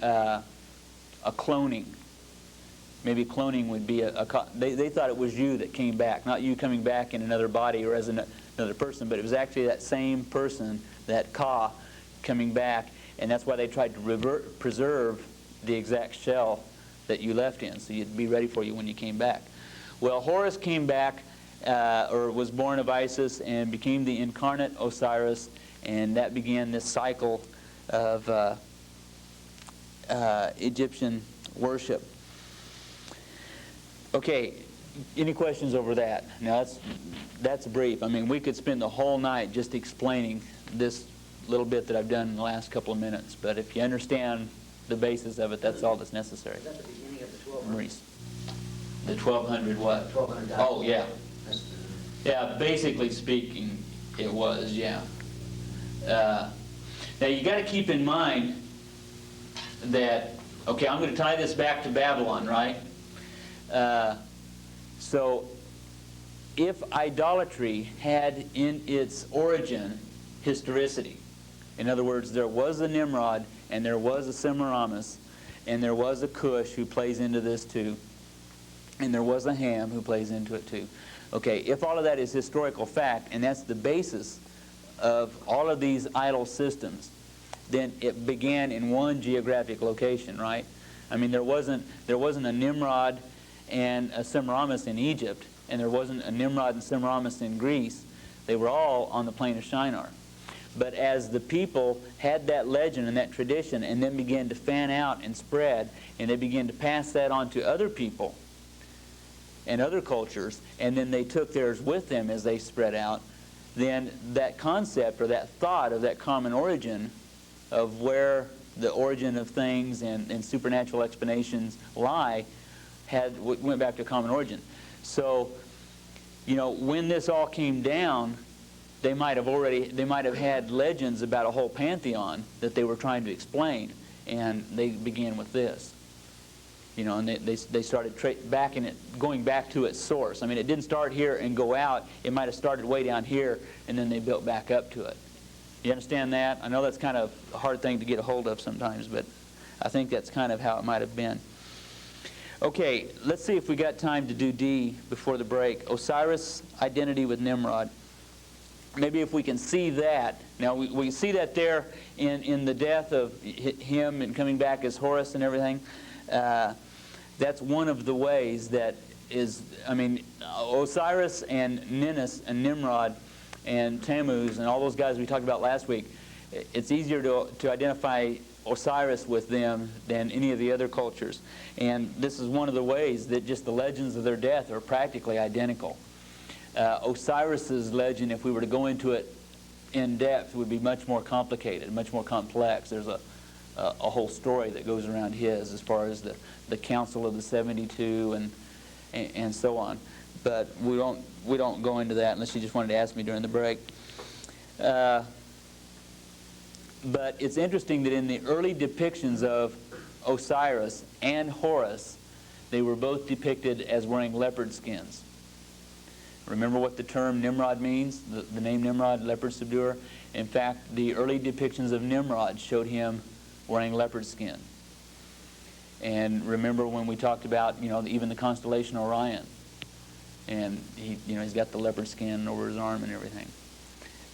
cloning. Maybe cloning would be they thought it was you that came back, not you coming back in another body or as another person, but it was actually that same person, that Ka, coming back, and that's why they tried to preserve the exact shell that you left in, so you'd be ready for you when you came back. Well, Horus came back, or was born of Isis, and became the incarnate Osiris, and that began this cycle of Egyptian worship. Okay, any questions over that? Now that's brief. I mean, we could spend the whole night just explaining this little bit that I've done in the last couple of minutes, but if you understand the basis of it, that's all that's necessary. Is that the beginning of the 1200s? Maurice. The 1200 what? 1200. Oh, yeah. That's Yeah, basically speaking, it was, yeah. Now, you got to keep in mind that, okay, I'm going to tie this back to Babylon, right? So, if idolatry had in its origin historicity, in other words, there was a Nimrod, and there was a Semiramis, and there was a Cush who plays into this too, and there was a Ham who plays into it too. Okay, if all of that is historical fact, and that's the basis of all of these idol systems, then it began in one geographic location, right? I mean, there wasn't a Nimrod and a Semiramis in Egypt, and there wasn't a Nimrod and Semiramis in Greece. They were all on the plain of Shinar. But as the people had that legend and that tradition and then began to fan out and spread, and they began to pass that on to other people and other cultures, and then they took theirs with them as they spread out, then that concept or that thought of that common origin of where the origin of things and supernatural explanations lie went back to a common origin. So, you know, when this all came down, they might have had legends about a whole pantheon that they were trying to explain, and they began with this. You know, and they started going back to its source. I mean, it didn't start here and go out. It might have started way down here, and then they built back up to it. You understand that? I know that's kind of a hard thing to get a hold of sometimes, but I think that's kind of how it might have been. Okay, let's see if we got time to do D before the break. Osiris' identity with Nimrod. Maybe if we can see that. Now, we see that there in the death of him and coming back as Horus and everything. That's one of the ways that is, I mean, Osiris and Ninus and Nimrod and Tammuz and all those guys we talked about last week, it's easier to identify Osiris with them than any of the other cultures. And this is one of the ways that just the legends of their death are practically identical. Osiris's legend, if we were to go into it in depth, would be much more complicated, much more complex. There's a whole story that goes around his as far as the Council of the 72 and so on. But we don't go into that unless you just wanted to ask me during the break. But it's interesting that in the early depictions of Osiris and Horus, they were both depicted as wearing leopard skins. Remember what the term Nimrod means? The name Nimrod, leopard subduer? In fact, the early depictions of Nimrod showed him wearing leopard skin. And remember when we talked about, you know, even the constellation Orion, and he's got the leopard skin over his arm and everything.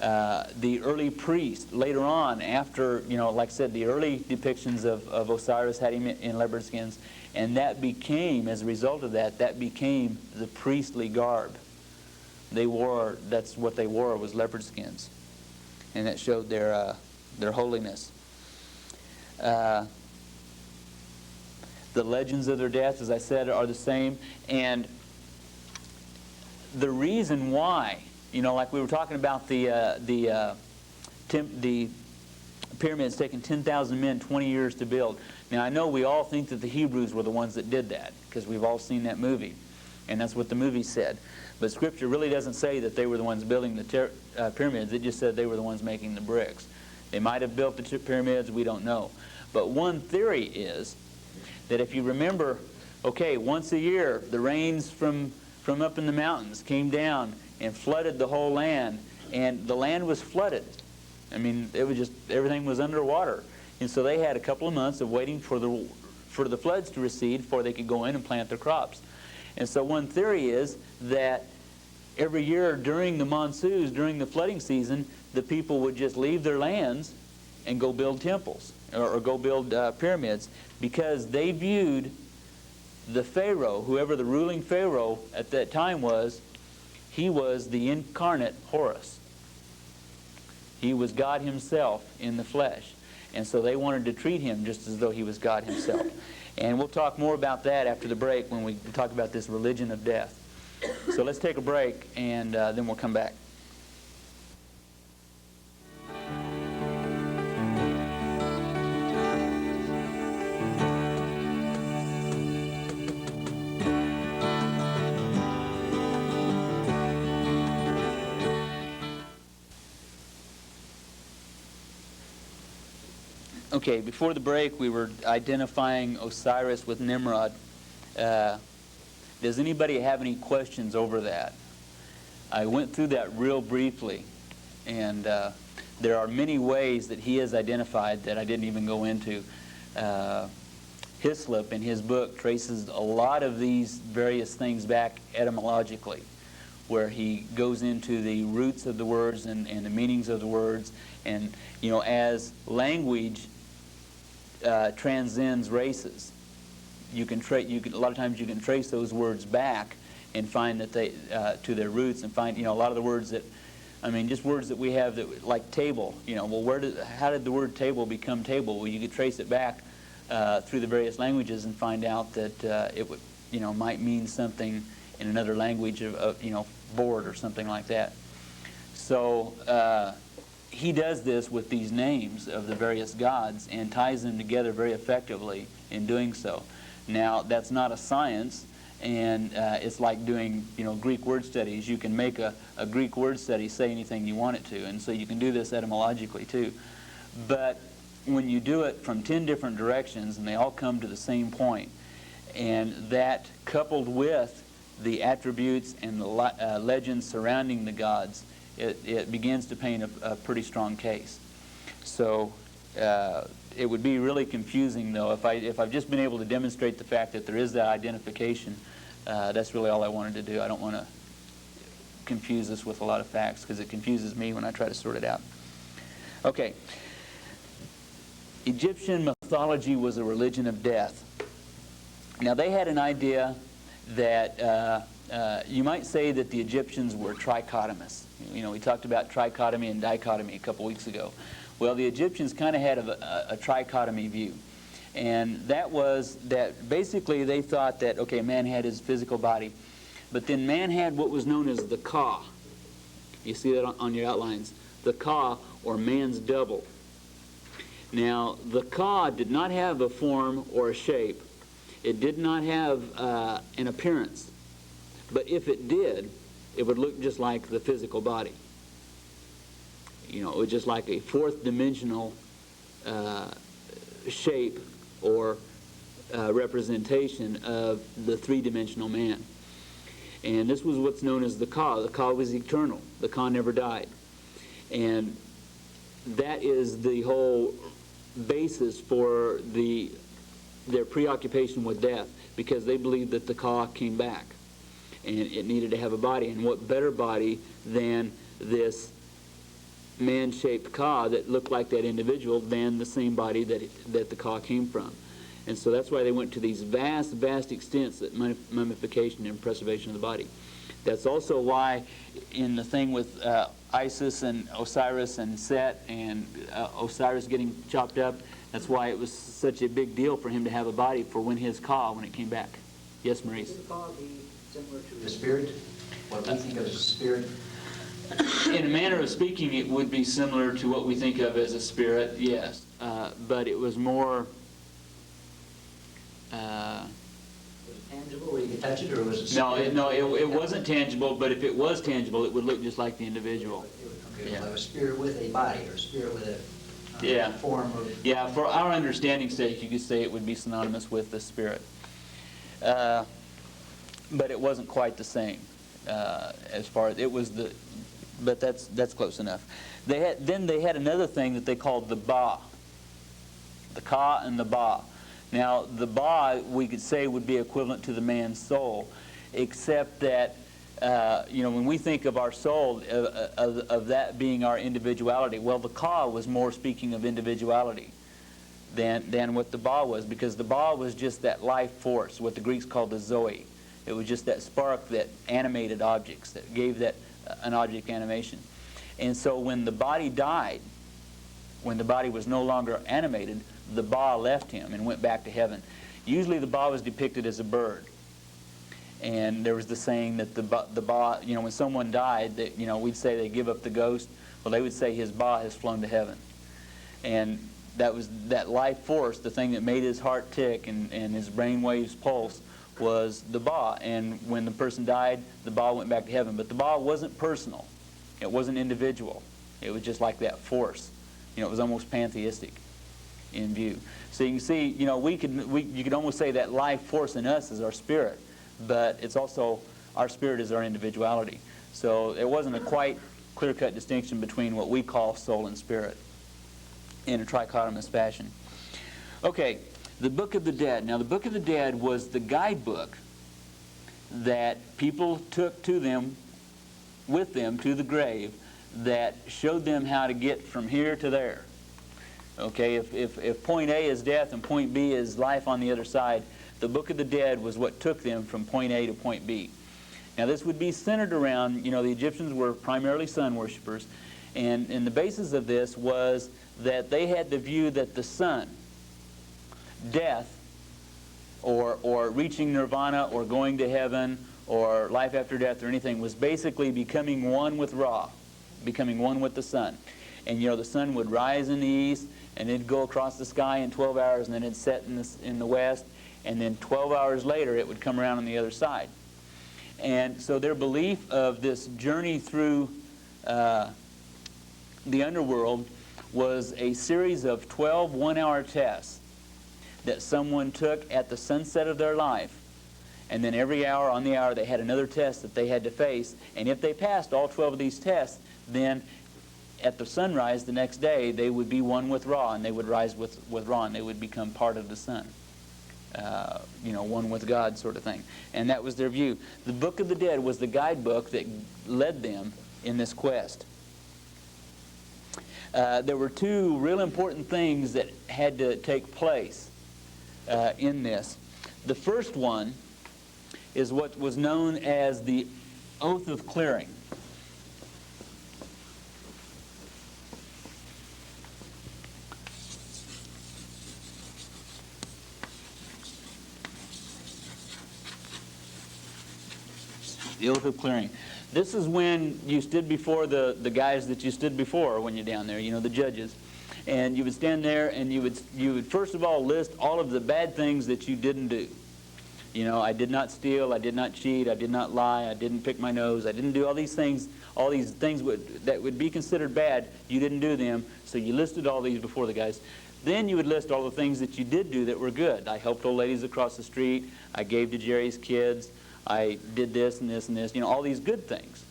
The early priest, later on, after, like I said, the early depictions of Osiris had him in leopard skins, and that became, as a result of that, that became the priestly garb. That's what they wore, was leopard skins. And that showed their holiness. The legends of their death, as I said, are the same. And the reason why, like we were talking about the pyramids taking 10,000 men 20 years to build. Now, I know we all think that the Hebrews were the ones that did that, because we've all seen that movie, and that's what the movie said. But Scripture really doesn't say that they were the ones building the pyramids. It just said they were the ones making the bricks. They might have built the pyramids, we don't know. But one theory is that if you remember, okay, once a year, the rains from up in the mountains came down and flooded the whole land, and the land was flooded. I mean, it was just, everything was underwater. And so they had a couple of months of waiting for the floods to recede before they could go in and plant their crops. And so one theory is that every year during the monsoons, during the flooding season, the people would just leave their lands and go build temples or go build pyramids, because they viewed the Pharaoh, whoever the ruling Pharaoh at that time was, he was the incarnate Horus. He was God himself in the flesh. And so they wanted to treat him just as though he was God himself. And we'll talk more about that after the break when we talk about this religion of death. So let's take a break, and then we'll come back. Okay, before the break, we were identifying Osiris with Nimrod. Does anybody have any questions over that? I went through that real briefly, and there are many ways that he is identified that I didn't even go into. Hislop, in his book, traces a lot of these various things back etymologically, where he goes into the roots of the words and the meanings of the words. And, as language transcends races, you can a lot of times you can trace those words back and find that they to their roots, and find a lot of the words that, just words that we have that, like table. Well, how did the word table become table? Well, you could trace it back through the various languages and find out that it would might mean something in another language of board or something like that. So he does this with these names of the various gods and ties them together very effectively in doing so. Now, that's not a science, and it's like doing Greek word studies. You can make a Greek word study say anything you want it to, and so you can do this etymologically too. But when you do it from 10 different directions and they all come to the same point, and that coupled with the attributes and the legends surrounding the gods, it begins to paint a pretty strong case. So it would be really confusing, though, if I've just been able to demonstrate the fact that there is that identification. That's really all I wanted to do. I don't want to confuse this with a lot of facts, because it confuses me when I try to sort it out. Okay. Egyptian mythology was a religion of death. Now, they had an idea that you might say that the Egyptians were trichotomous. We talked about trichotomy and dichotomy a couple weeks ago. Well, the Egyptians kind of had a trichotomy view. And that was that basically they thought that, okay, man had his physical body, but then man had what was known as the Ka. You see that on your outlines. The Ka, or man's double. Now, the Ka did not have a form or a shape. It did not have an appearance. But if it did, it would look just like the physical body. It was just like a fourth-dimensional shape or representation of the three-dimensional man. And this was what's known as the Ka. The Ka was eternal. The Ka never died. And that is the whole basis for their preoccupation with death, because they believed that the Ka came back and it needed to have a body. And what better body than this man-shaped ka that looked like that individual than the same body that the ka came from. And so that's why they went to these vast, vast extents of mummification and preservation of the body. That's also why in the thing with Isis and Osiris and Set and Osiris getting chopped up, that's why it was such a big deal for him to have a body for when his ka, when it came back. Yes, Maurice? Would the ka be similar to the spirit? What we think of as a spirit? In a manner of speaking, it would be similar to what we think of as a spirit, yes. But it was more... was it tangible where you could touch it, or was it No, spirit? it wasn't tangible, but if it was tangible, it would look just like the individual. Okay, Yeah. like a spirit with a body, or a spirit with a Yeah. form of... Yeah, for our understanding's sake, you could say it would be synonymous with the spirit. But it wasn't quite the same as far as it was the... But that's close enough. Then they had another thing that they called the ba. The ka and the ba. Now, the ba, we could say, would be equivalent to the man's soul, except that, when we think of our soul, of that being our individuality, well, the ka was more speaking of individuality than what the ba was, because the ba was just that life force, what the Greeks called the zoe. It was just that spark that animated objects, that gave that an object animation. And so when the body died, when the body was no longer animated, the ba left him and went back to heaven. Usually the ba was depicted as a bird. And there was the saying that the ba, when someone died, that we'd say they give up the ghost. Well, they would say his ba has flown to heaven. And that was that life force, the thing that made his heart tick and his brain waves pulse, was the ba. And when the person died, the ba went back to heaven. But the ba wasn't personal. It wasn't individual. It was just like that force. It was almost pantheistic in view. So you can see, you could almost say that life force in us is our spirit, but it's also, our spirit is our individuality. So it wasn't a quite clear-cut distinction between what we call soul and spirit in a trichotomous fashion. Okay, the Book of the Dead. Now, the Book of the Dead was the guidebook that people took with them to the grave, that showed them how to get from here to there. Okay, if point A is death and point B is life on the other side, the Book of the Dead was what took them from point A to point B. Now this would be centered around, the Egyptians were primarily sun worshippers, and the basis of this was that they had the view that the sun, death, or reaching nirvana, or going to heaven, or life after death, or anything, was basically becoming one with Ra, becoming one with the sun. And the sun would rise in the east, and it'd go across the sky in 12 hours, and then it'd set in the west, and then 12 hours later it would come around on the other side. And so their belief of this journey through the underworld was a series of 12 one-hour tests that someone took at the sunset of their life, and then every hour on the hour they had another test that they had to face, and if they passed all 12 of these tests, then at the sunrise the next day they would be one with Ra, and they would rise with Ra, and they would become part of the sun. One with God sort of thing. And that was their view. The Book of the Dead was the guidebook that led them in this quest. There were two real important things that had to take place in this. The first one is what was known as the Oath of Clearing. The Oath of Clearing. This is when you stood before the guys that you stood before when you're down there, the judges. And you would stand there and you would first of all list all of the bad things that you didn't do. I did not steal, I did not cheat, I did not lie, I didn't pick my nose, I didn't do all these things that would be considered bad. You didn't do them, so you listed all these before the guys. Then you would list all the things that you did do that were good. I helped old ladies across the street, I gave to Jerry's kids, I did this and this and this, all these good things.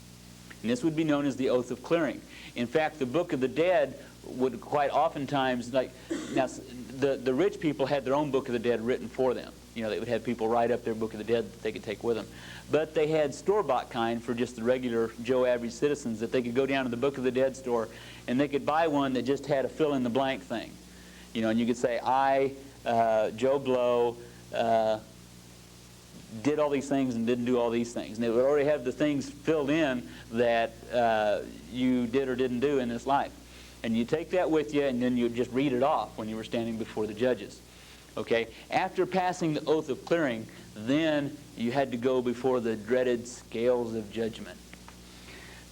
And this would be known as the Oath of Clearing. In fact, the Book of the Dead would quite oftentimes, the rich people had their own Book of the Dead written for them. They would have people write up their Book of the Dead that they could take with them. But they had store-bought kind for just the regular Joe average citizens, that they could go down to the Book of the Dead store and they could buy one that just had a fill-in-the-blank thing. And you could say, I, Joe Blow, did all these things and didn't do all these things. And they would already have the things filled in that you did or didn't do in this life. And you take that with you, and then you just read it off when you were standing before the judges. Okay? After passing the oath of clearing, then you had to go before the dreaded scales of judgment.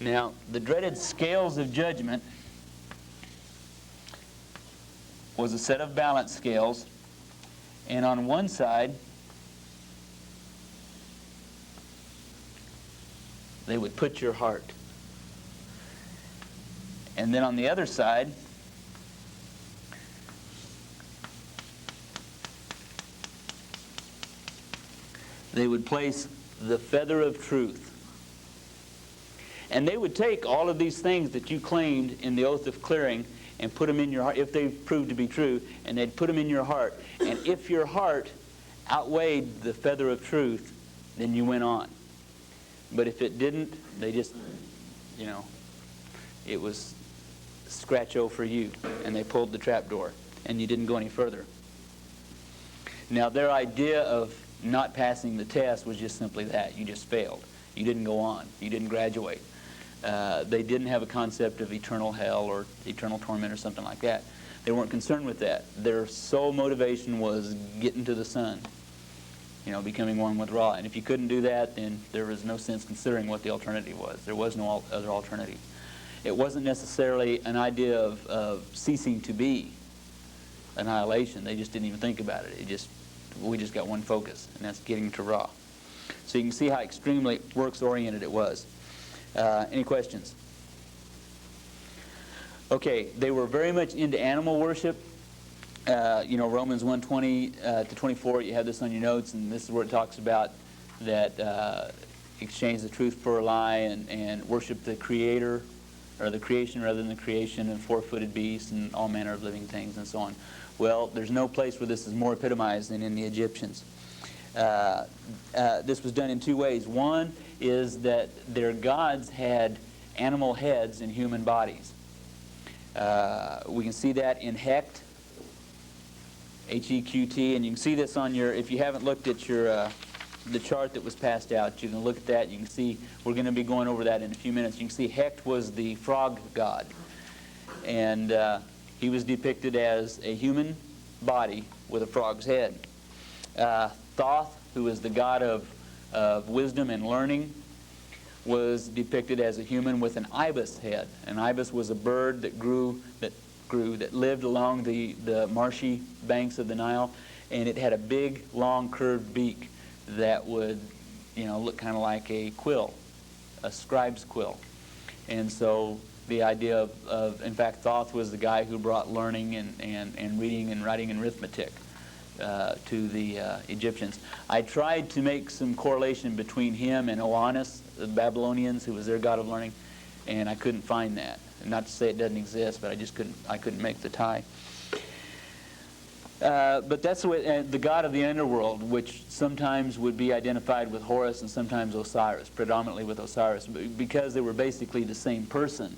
Now, the dreaded scales of judgment was a set of balance scales, and on one side they would put your heart, and then on the other side they would place the feather of truth. And they would take all of these things that you claimed in the oath of clearing and put them in your heart, if they proved to be true, and they'd put them in your heart. And if your heart outweighed the feather of truth, then you went on. But if it didn't, they just, it was scratch-o for you, and they pulled the trap door, and you didn't go any further. Now, their idea of not passing the test was just simply that. You just failed. You didn't go on. You didn't graduate. They didn't have a concept of eternal hell or eternal torment or something like that. They weren't concerned with that. Their sole motivation was getting to the sun, becoming one with Ra. And if you couldn't do that, then there was no sense considering what the alternative was. There was no other alternative. It wasn't necessarily an idea of ceasing to be, annihilation. They just didn't even think about it. We just got one focus, and that's getting to Ra. So you can see how extremely works-oriented it was. Any questions? Okay, they were very much into animal worship. Romans 1:20 to 24, you have this on your notes, and this is where it talks about that exchange the truth for a lie and worship the Creator, or the creation rather than the creation, and four-footed beasts and all manner of living things and so on. Well, there's no place where this is more epitomized than in the Egyptians. This was done in two ways. One is that their gods had animal heads and human bodies. We can see that in Hecht, H-E-Q-T, and you can see this on your, if you haven't looked at your the chart that was passed out, you can look at that. You can see, we're going to be going over that in a few minutes. You can see Hecht was the frog god, and he was depicted as a human body with a frog's head. Thoth, who is the god of wisdom and learning, was depicted as a human with an ibis head. An ibis was a bird that lived along the marshy banks of the Nile, and it had a big, long, curved beak that would, look kind of like a quill, a scribe's quill. And so the idea of in fact, Thoth was the guy who brought learning and reading and writing and arithmetic to the Egyptians. I tried to make some correlation between him and Oannes, the Babylonians, who was their god of learning, and I couldn't find that. Not to say it doesn't exist, but I couldn't make the tie. But that's the way, the god of the underworld, which sometimes would be identified with Horus and sometimes Osiris, predominantly with Osiris, because they were basically the same person,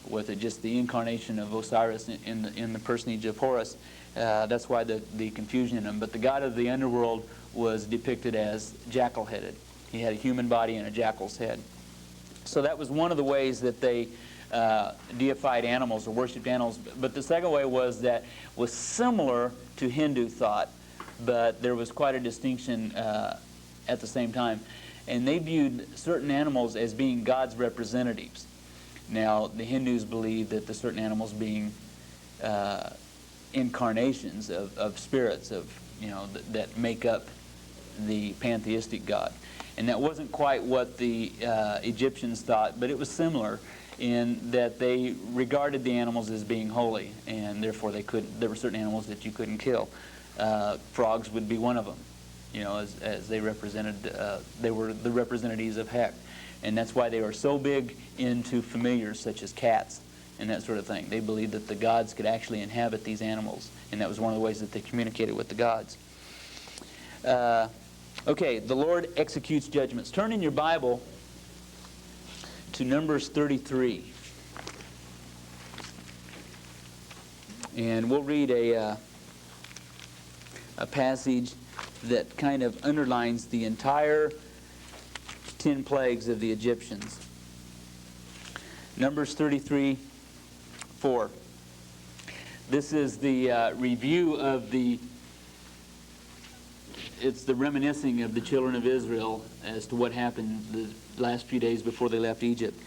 with just the incarnation of Osiris in the personage of Horus. That's why the confusion in them. But the god of the underworld was depicted as jackal-headed. He had a human body and a jackal's head. So that was one of the ways that they deified animals or worshipped animals. But the second way was similar to Hindu thought, but there was quite a distinction at the same time. And they viewed certain animals as being God's representatives. Now, the Hindus believed that the certain animals being incarnations of spirits that make up the pantheistic God. And that wasn't quite what the Egyptians thought, but it was similar in that they regarded the animals as being holy, and therefore there were certain animals that you couldn't kill. Frogs would be one of them, as they represented, they were the representatives of Heck. And that's why they were so big into familiars such as cats and that sort of thing. They believed that the gods could actually inhabit these animals, and that was one of the ways that they communicated with the gods. Okay, the Lord executes judgments. Turn in your Bible to Numbers 33. And we'll read a passage that kind of underlines the entire 10 plagues of the Egyptians. Numbers 33, 4. This is the review of it's the reminiscing of the children of Israel as to what happened the last few days before they left Egypt.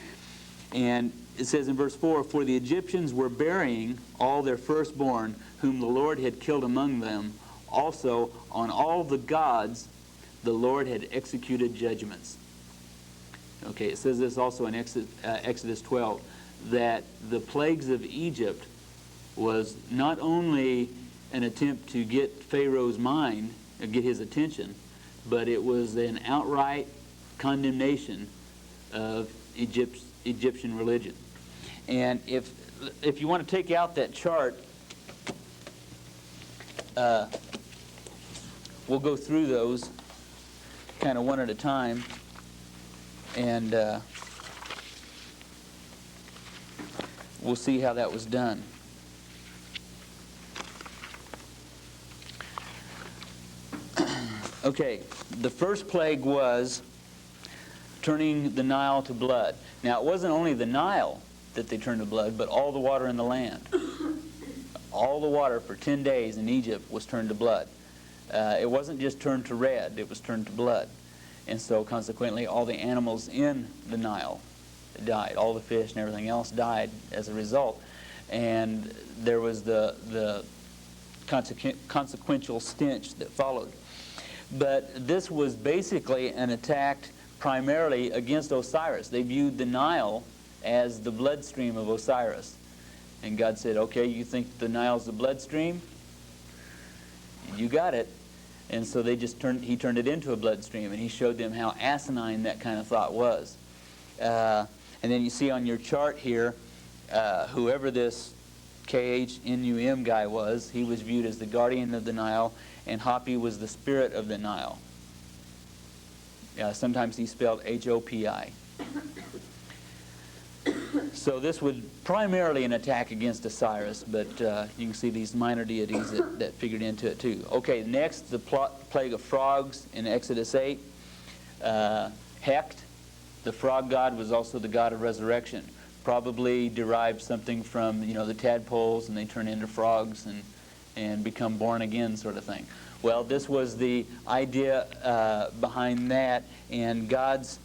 And it says in verse 4, "For the Egyptians were burying all their firstborn, whom the Lord had killed among them. Also, on all the gods, the Lord had executed judgments." Okay, it says this also in Exodus 12, that the plagues of Egypt was not only an attempt to get Pharaoh's mind, get his attention, but it was an outright condemnation of Egyptian religion. And if you want to take out that chart, we'll go through those kind of one at a time, and we'll see how that was done. Okay, the first plague was turning the Nile to blood. Now, it wasn't only the Nile that they turned to blood, but all the water in the land. All the water for 10 days in Egypt was turned to blood. It wasn't just turned to red, it was turned to blood. And so, consequently, all the animals in the Nile died. All the fish and everything else died as a result. And there was the consequential stench that followed. But this was basically an attack primarily against Osiris. They viewed the Nile as the bloodstream of Osiris. And God said, okay, you think the Nile's the bloodstream? You got it. And so he turned it into a bloodstream, and he showed them how asinine that kind of thought was. And then you see on your chart here, whoever this KHNUM guy was, he was viewed as the guardian of the Nile, and Hopi was the spirit of the Nile. Sometimes he's spelled H-O-P-I. So this was primarily an attack against Osiris, but you can see these minor deities that figured into it too. Okay, next, the plague of frogs in Exodus 8. Hecht, the frog god, was also the god of resurrection. Probably derived something from, the tadpoles, and they turn into frogs and become born again sort of thing. Well, this was the idea behind that, and God's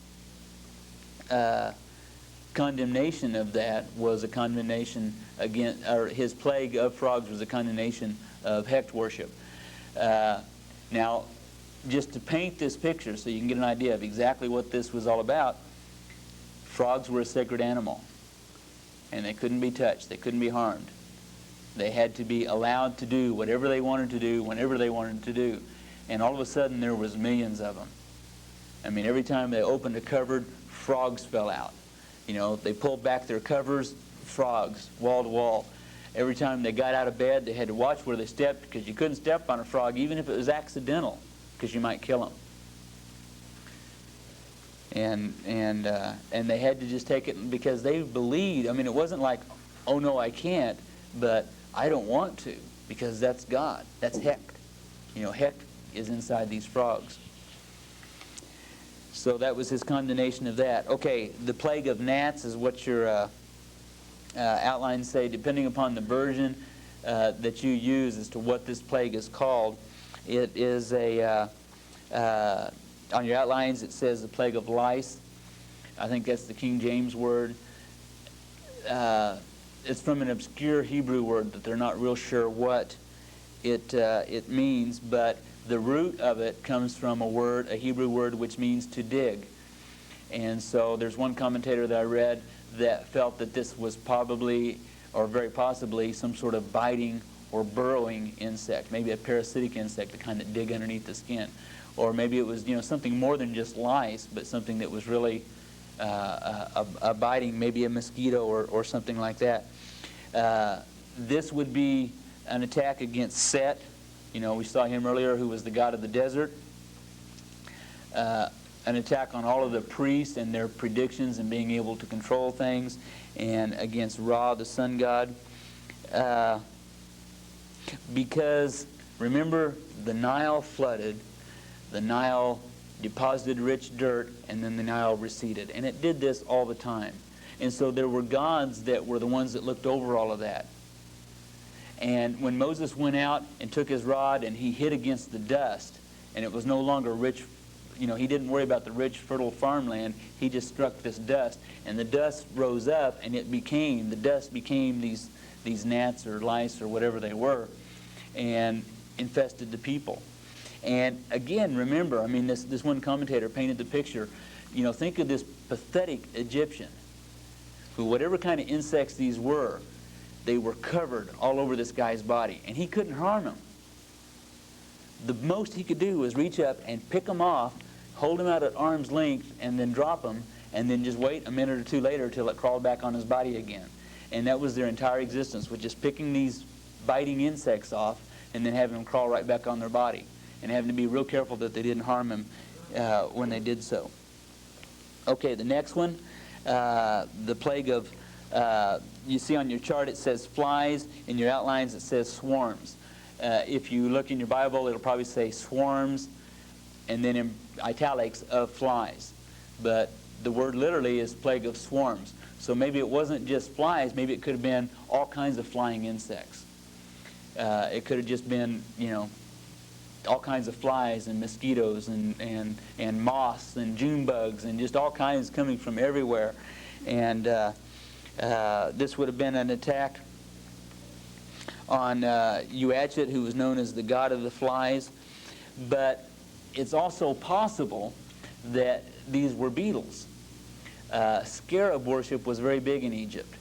condemnation of that was a condemnation against, or his plague of frogs was a condemnation of Hecht worship. Now, just to paint this picture so you can get an idea of exactly what this was all about, frogs were a sacred animal, and they couldn't be touched, they couldn't be harmed. They had to be allowed to do whatever they wanted to do, whenever they wanted to do. And all of a sudden, there was millions of them. I mean, every time they opened a cupboard, frogs fell out. They pulled back their covers, frogs, wall to wall. Every time they got out of bed, they had to watch where they stepped, because you couldn't step on a frog, even if it was accidental, because you might kill them. And they had to just take it because they believed. I mean, it wasn't like, oh no, I can't, but I don't want to, because that's God. That's Hecht. Hecht is inside these frogs. So that was his condemnation of that. Okay, the plague of gnats is what your outlines say. Depending upon the version that you use as to what this plague is called, it is on your outlines it says the plague of lice. I think that's the King James word. It's from an obscure Hebrew word that they're not real sure what it means, but the root of it comes from a Hebrew word which means to dig. And so there's one commentator that I read that felt that this was probably, or very possibly, some sort of biting or burrowing insect, maybe a parasitic insect to kind of dig underneath the skin. Or maybe it was something more than just lice, but something that was really a biting, maybe a mosquito or something like that. This would be an attack against Set, we saw him earlier, who was the god of the desert. An attack on all of the priests and their predictions and being able to control things, and against Ra, the sun god. Because, remember, the Nile flooded, the Nile deposited rich dirt, and then the Nile receded. And it did this all the time. And so there were gods that were the ones that looked over all of that. And when Moses went out and took his rod and he hit against the dust, and it was no longer rich, he didn't worry about the rich, fertile farmland. He just struck this dust, and the dust rose up, and the dust became these gnats or lice or whatever they were, and infested the people. And again, remember, this one commentator painted the picture. Think of this pathetic Egyptian, who, whatever kind of insects these were, they were covered all over this guy's body, and he couldn't harm them. The most he could do was reach up and pick them off, hold them out at arm's length, and then drop them, and then just wait a minute or two later till it crawled back on his body again. And that was their entire existence, was just picking these biting insects off and then having them crawl right back on their body, and having to be real careful that they didn't harm him when they did so. Okay, the next one, the plague of, you see on your chart it says flies. In your outlines it says swarms. If you look in your Bible, it'll probably say swarms, and then in italics, of flies. But the word literally is plague of swarms. So maybe it wasn't just flies, maybe it could have been all kinds of flying insects. It could have just been, all kinds of flies and mosquitoes and moths and June bugs and just all kinds coming from everywhere. And this would have been an attack on Uatchet, who was known as the god of the flies. But it's also possible that these were beetles. Scarab worship was very big in Egypt.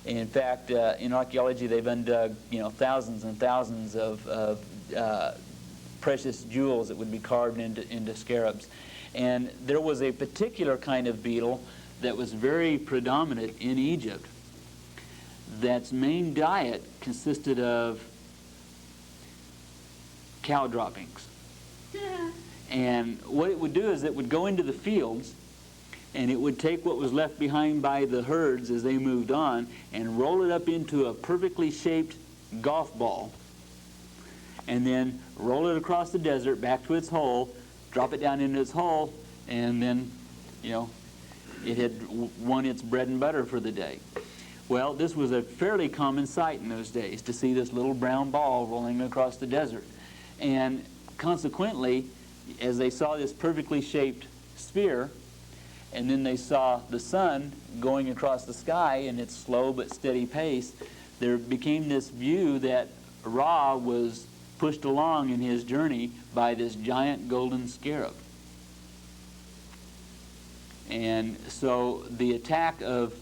In fact, in archaeology, they've undug thousands and thousands of precious jewels that would be carved into scarabs. And there was a particular kind of beetle that was very predominant in Egypt, that's main diet consisted of cow droppings. And what it would do is it would go into the fields, and it would take what was left behind by the herds as they moved on and roll it up into a perfectly shaped golf ball, and then roll it across the desert back to its hole, drop it down into its hole, and then, it had won its bread and butter for the day. Well, this was a fairly common sight in those days, to see this little brown ball rolling across the desert. And consequently, as they saw this perfectly shaped sphere, and then they saw the sun going across the sky in its slow but steady pace, there became this view that Ra was pushed along in his journey by this giant golden scarab. And so the attack of,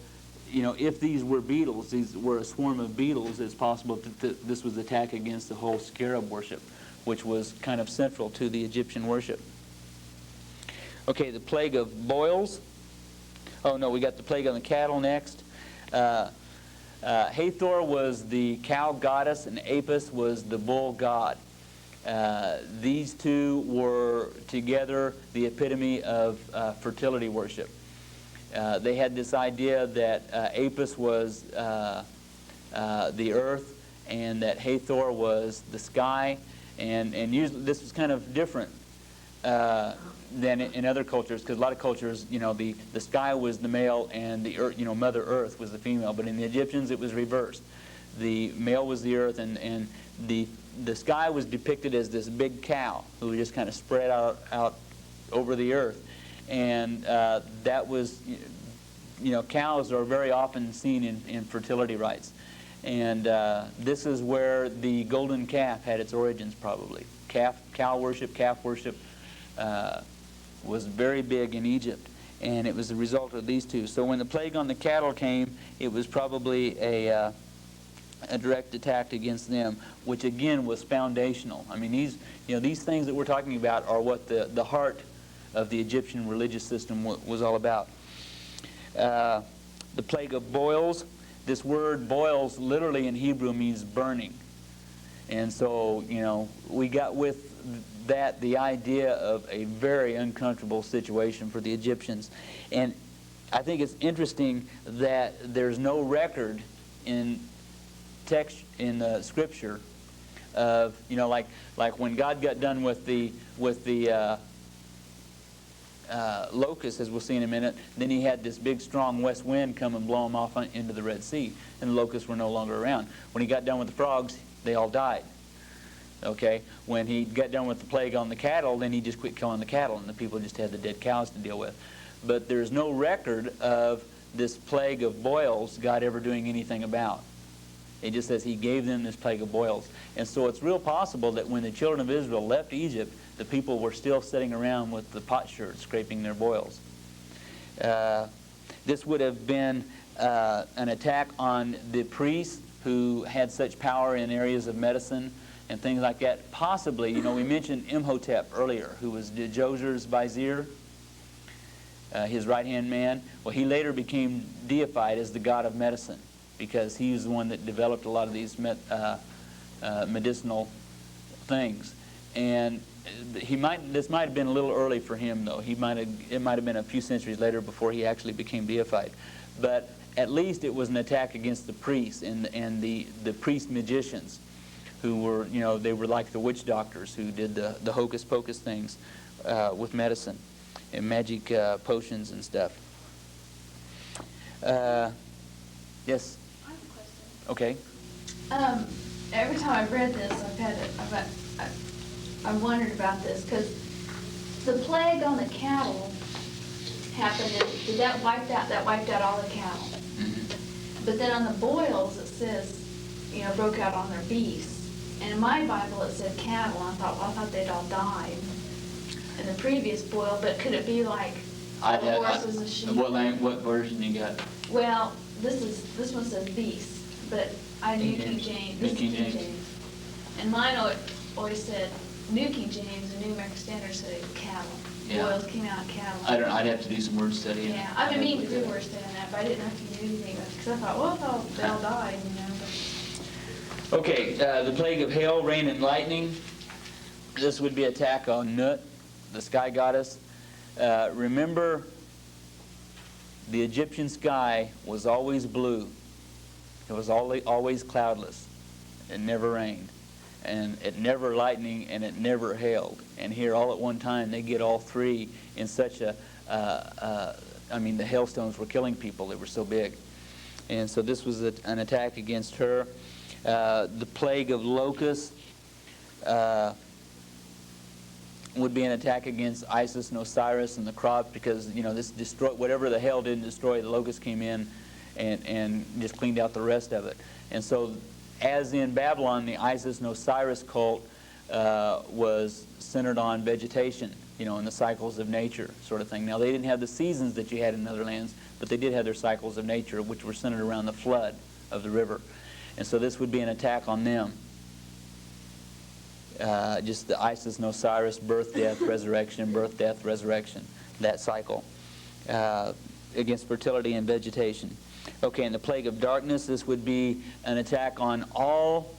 if these were beetles, these were a swarm of beetles, it's possible that this was an attack against the whole scarab worship, which was kind of central to the Egyptian worship. Okay, the plague of boils. Oh no, we got the plague on the cattle next. Hathor was the cow goddess, and Apis was the bull god. These two were together the epitome of fertility worship. They had this idea that Apis was the earth, and that Hathor was the sky, and usually this was kind of different than in other cultures, because a lot of cultures, the sky was the male and the earth, Mother Earth was the female. But in the Egyptians, it was reversed. The male was the earth, and the sky was depicted as this big cow who was just kind of spread out over the earth. And that was, cows are very often seen in fertility rites. And this is where the golden calf had its origins, probably. Cow worship, calf worship was very big in Egypt. And it was the result of these two. So when the plague on the cattle came, it was probably a direct attack against them, which again was foundational. These things that we're talking about are what the heart of the Egyptian religious system was all about. The plague of boils. This word boils literally in Hebrew means burning. And so, we got with that the idea of a very uncomfortable situation for the Egyptians. And I think it's interesting that there's no record in text in Scripture of, like when God got done with the locusts, as we'll see in a minute, then he had this big strong west wind come and blow them off into the Red Sea, and the locusts were no longer around. When he got done with the frogs, they all died. Okay? When he got done with the plague on the cattle, then he just quit killing the cattle, and the people just had the dead cows to deal with. But there's no record of this plague of boils God ever doing anything about. It just says he gave them this plague of boils. And so it's real possible that when the children of Israel left Egypt, the people were still sitting around with the potsherd scraping their boils. This would have been an attack on the priests who had such power in areas of medicine and things like that. Possibly, we mentioned Imhotep earlier, who was Djoser's vizier, his right-hand man. Well, he later became deified as the god of medicine, because he was the one that developed a lot of these medicinal things. And this might have been a little early for him, though. It might have been a few centuries later before he actually became deified. But at least it was an attack against the priests and the priest magicians, who were, they were like the witch doctors who did the hocus pocus things with medicine and magic potions and stuff. Yes. I have a question. Okay. Every time I've read this, I've wondered about this, because the plague on the cattle happened. Did that wipe out all the cattle? Mm-hmm. But then on the boils, it says, broke out on their beasts. And in my Bible, it said cattle. I thought they'd all died in the previous boil. But could it be like horses and sheep? What version you got? Well, this one says beasts, but I New King James. This is King James. And mine always said New King James, and New American Standard said cattle. Yeah. Boils came out of cattle. I'd have to do some word study. Yeah, I've been meaning to do word study on that, but I didn't know if you knew anything about it, because I thought they all died, But. Okay, the plague of hail, rain, and lightning. This would be attack on Nut, the sky goddess. Remember, the Egyptian sky was always blue. It was always cloudless. It never rained. And it never lightning, and it never hailed. And here, all at one time, they get all three in such the hailstones were killing people. They were so big. And so this was an attack against her. The plague of locusts would be an attack against Isis and Osiris and the crops, because this destroyed whatever the hail didn't destroy. The locusts came in and just cleaned out the rest of it. And so, as in Babylon, the Isis and Osiris cult was centered on vegetation, and the cycles of nature, sort of thing. Now, they didn't have the seasons that you had in other lands, but they did have their cycles of nature, which were centered around the flood of the river. And so this would be an attack on them. Just the Isis and Osiris, birth, death, resurrection, birth, death, resurrection, that cycle, against fertility and vegetation. Okay, and the plague of darkness, this would be an attack on all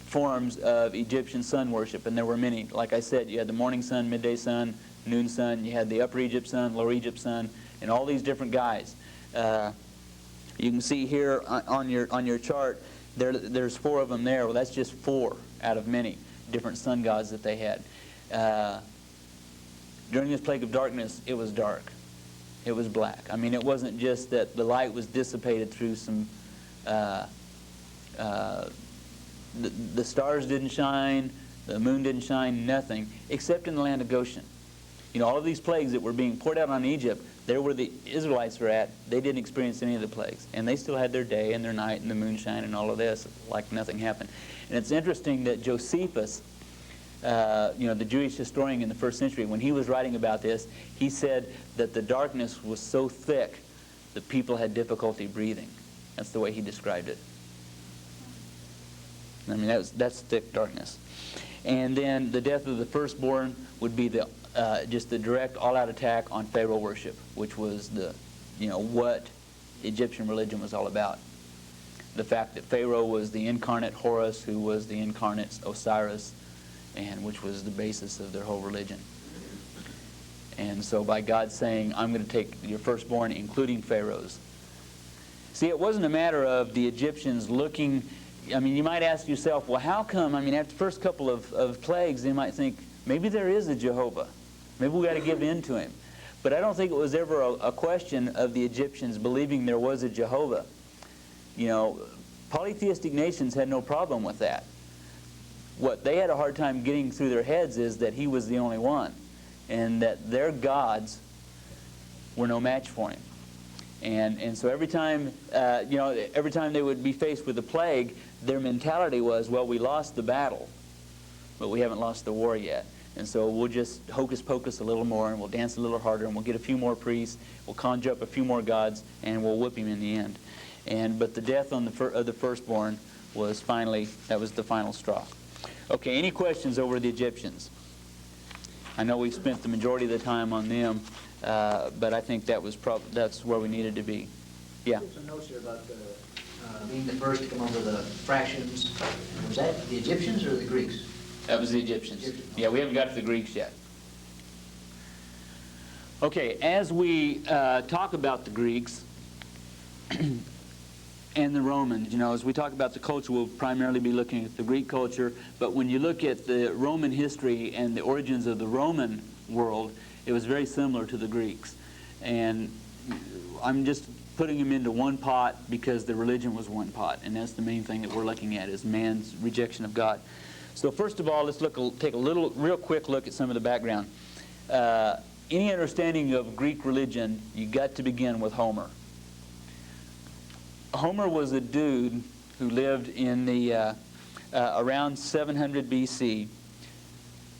forms of Egyptian sun worship, and there were many. Like I said, you had the morning sun, midday sun, noon sun, you had the Upper Egypt sun, Lower Egypt sun, and all these different guys. You can see here on your chart, there's 4 of them there. Well, that's just 4 out of many different sun gods that they had. During this plague of darkness, it was dark. It was black. It wasn't just that the light was dissipated through some... the stars didn't shine, the moon didn't shine, nothing, except in the land of Goshen. All of these plagues that were being poured out on Egypt, there where the Israelites were at, they didn't experience any of the plagues. And they still had their day and their night and the moonshine and all of this, like nothing happened. And it's interesting that Josephus, the Jewish historian in the 1st century, when he was writing about this, he said that the darkness was so thick that people had difficulty breathing. That's the way he described it. That's thick darkness. And then the death of the firstborn would be just the direct all-out attack on Pharaoh worship, which was what Egyptian religion was all about. the fact that Pharaoh was the incarnate Horus, who was the incarnate Osiris, and which was the basis of their whole religion. And so by God saying, I'm going to take your firstborn, including Pharaoh's. See, it wasn't a matter of the Egyptians looking, I mean, you might ask yourself, well, how come, I mean, after the first couple of plagues, they might think, maybe there is a Jehovah. Maybe we got to give in to him. But I don't think it was ever a question of the Egyptians believing there was a Jehovah. You know, polytheistic nations had no problem with that. What they had a hard time getting through their heads is that he was the only one, and that their gods were no match for him. And so every time, every time they would be faced with a plague, their mentality was, well, we lost the battle, but we haven't lost the war yet. And so we'll just hocus pocus a little more, and we'll dance a little harder, and we'll get a few more priests, we'll conjure up a few more gods, and we'll whip him in the end. But the death of the firstborn was finally, that was the final straw. Okay, any questions over the Egyptians? I know we've spent the majority of the time on them, but I think that's where we needed to be. Yeah? There's some notes here about being the first to come up with the fractions. Was that the Egyptians or the Greeks? That was the Egyptians. Yeah, we haven't got to the Greeks yet. Okay, as we talk about the Greeks and the Romans, as we talk about the culture, we'll primarily be looking at the Greek culture, but when you look at the Roman history and the origins of the Roman world, it was very similar to the Greeks. And I'm just putting them into one pot because the religion was one pot, and that's the main thing that we're looking at, is man's rejection of God. So first of all, let's take a real quick look at some of the background. Any understanding of Greek religion, you got to begin with Homer. Homer was a dude who lived in the around 700 BC.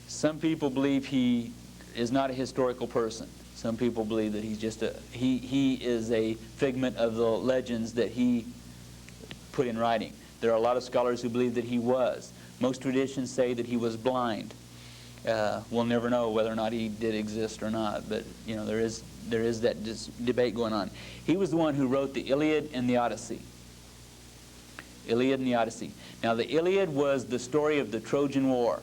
Some people believe he is not a historical person. Some people believe that he's just he is a figment of the legends that he put in writing. There are a lot of scholars who believe that he was. Most traditions say that he was blind. We'll never know whether or not he did exist or not, but there is that debate going on. He was the one who wrote the Iliad and the Odyssey. Iliad and the Odyssey. Now the Iliad was the story of the Trojan War.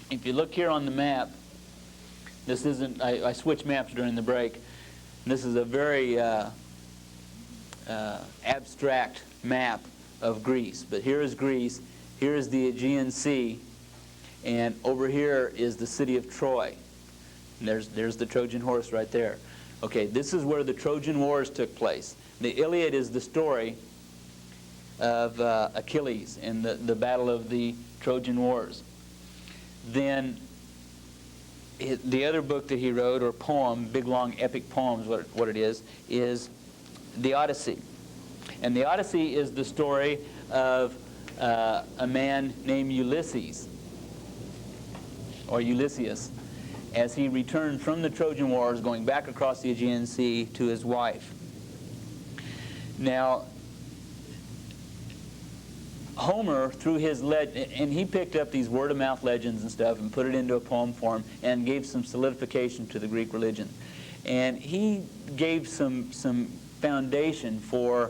If you look here on the map, this isn't, I switched maps during the break. This is a very abstract map of Greece, but here is Greece. Here is the Aegean Sea, and over here is the city of Troy. And there's the Trojan horse right there. Okay, this is where the Trojan Wars took place. The Iliad is the story of Achilles and the battle of the Trojan Wars. Then the other book that he wrote, or poem, big long epic poem is what it is the Odyssey. And the Odyssey is the story of a man named Ulysses, or Ulysses, as he returned from the Trojan Wars, going back across the Aegean Sea to his wife. Now, Homer, through his and he picked up these word-of-mouth legends and stuff and put it into a poem form and gave some solidification to the Greek religion. And he gave some foundation for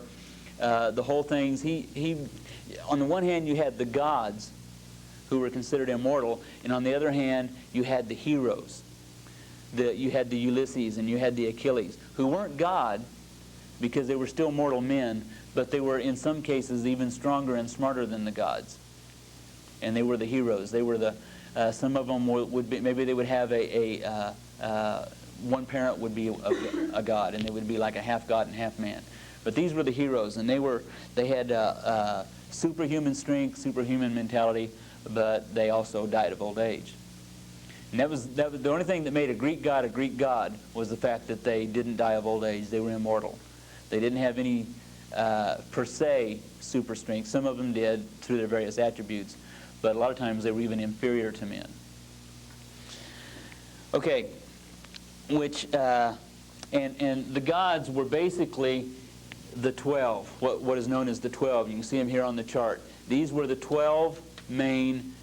the whole things. He on the one hand, you had the gods, who were considered immortal, and on the other hand, you had the heroes. You had the Ulysses and you had the Achilles, who weren't God because they were still mortal men, but they were in some cases even stronger and smarter than the gods. And they were the heroes. They were some of them would be, maybe they would have one parent would be a god, and they would be like a half god and half man. But these were the heroes, and they had superhuman strength, superhuman mentality, but they also died of old age. And that was the only thing that made a Greek god was the fact that they didn't die of old age. They were immortal. They didn't have any per se super strength. Some of them did through their various attributes, but a lot of times they were even inferior to men. Okay, and the gods were basically the 12, what is known as the 12. You can see them here on the chart. These were the 12 main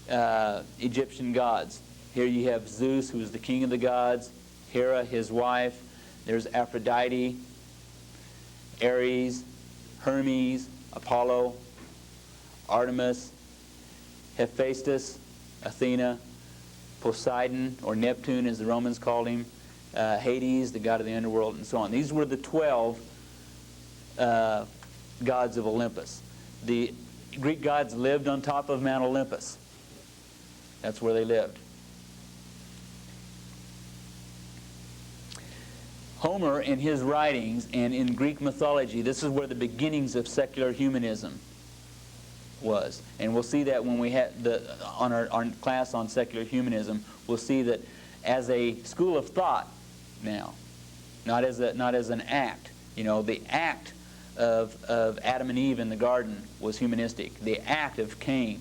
Egyptian gods. Here you have Zeus, who is the king of the gods, Hera, his wife. There's Aphrodite, Ares, Hermes, Apollo, Artemis, Hephaestus, Athena, Poseidon, or Neptune as the Romans called him, Hades, the god of the underworld, and so on. These were the 12 gods of Olympus. The Greek gods lived on top of Mount Olympus. That's where they lived. Homer, in his writings and in Greek mythology, this is where the beginnings of secular humanism was. And we'll see that when we have on our class on secular humanism, we'll see that as a school of thought now, not as an act. You know, the act of Adam and Eve in the garden was humanistic. The act of Cain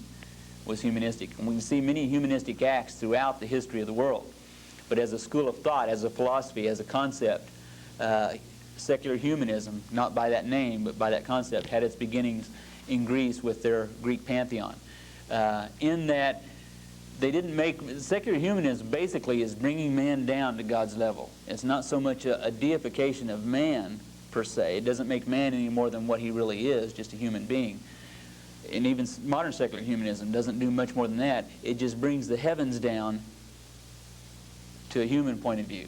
was humanistic. And we can see many humanistic acts throughout the history of the world. But as a school of thought, as a philosophy, as a concept, secular humanism, not by that name, but by that concept, had its beginnings in Greece with their Greek pantheon. In that, they didn't make... Secular humanism basically is bringing man down to God's level. It's not so much a deification of man, per se. It doesn't make man any more than what he really is, just a human being. And even modern secular humanism doesn't do much more than that. It just brings the heavens down to a human point of view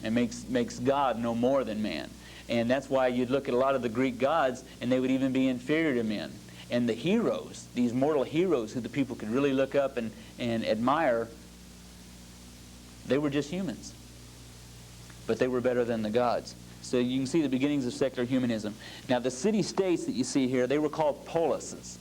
and makes God no more than man. And that's why you'd look at a lot of the Greek gods and they would even be inferior to men. And the heroes, these mortal heroes who the people could really look up and admire, they were just humans. But they were better than the gods. So you can see the beginnings of secular humanism. Now the city-states that you see here, they were called polises.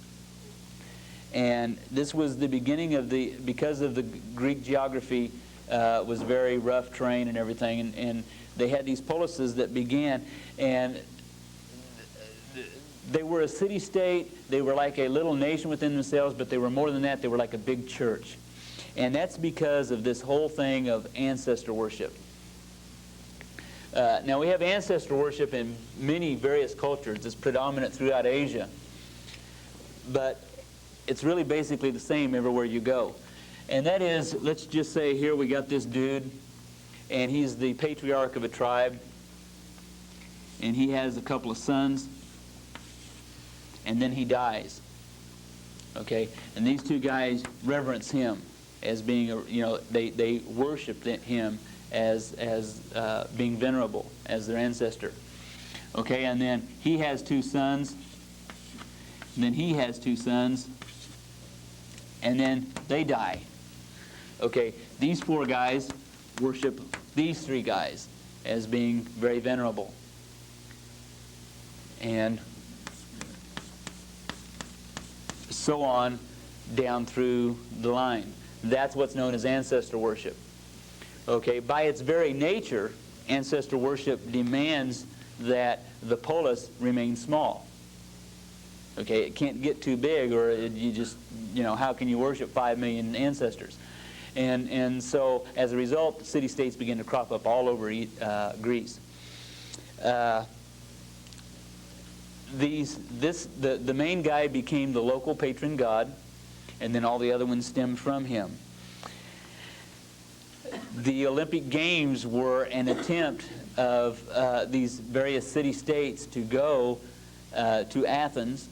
And this was the beginning of because of the Greek geography was very rough terrain and everything, and they had these polises that began, and they were a city-state. They were like a little nation within themselves, but they were more than that. They were like a big church. And that's because of this whole thing of ancestor worship. Now we have ancestor worship in many various cultures. It's predominant throughout Asia. But it's really basically the same everywhere you go. And that is, let's just say here we got this dude, and he's the patriarch of a tribe, and he has a couple of sons, and then he dies. Okay? And these two guys reverence him as being, they worship him as being venerable, as their ancestor. Okay? And then he has two sons, and then he has two sons, and then they die. Okay, these four guys worship these three guys as being very venerable. And so on down through the line. That's what's known as ancestor worship. Okay, by its very nature, ancestor worship demands that the polis remain small. Okay, it can't get too big, or you just, how can you worship 5 million ancestors? And so, as a result, city-states begin to crop up all over Greece. The main guy became the local patron god, and then all the other ones stemmed from him. The Olympic Games were an attempt of these various city-states to go to Athens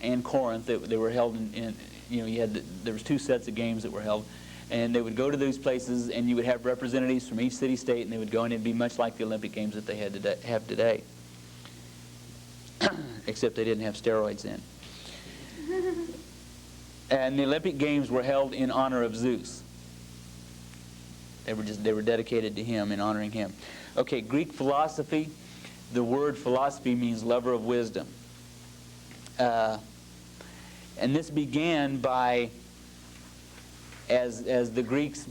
and Corinth. They were held there was 2 sets of games that were held. And they would go to those places, and you would have representatives from each city-state, and they would go, and it'd be much like the Olympic Games that they have today. Except they didn't have steroids then. And the Olympic Games were held in honor of Zeus. They were dedicated to him, in honoring him. Okay, Greek philosophy. The word philosophy means lover of wisdom. And this began by... As the Greeks,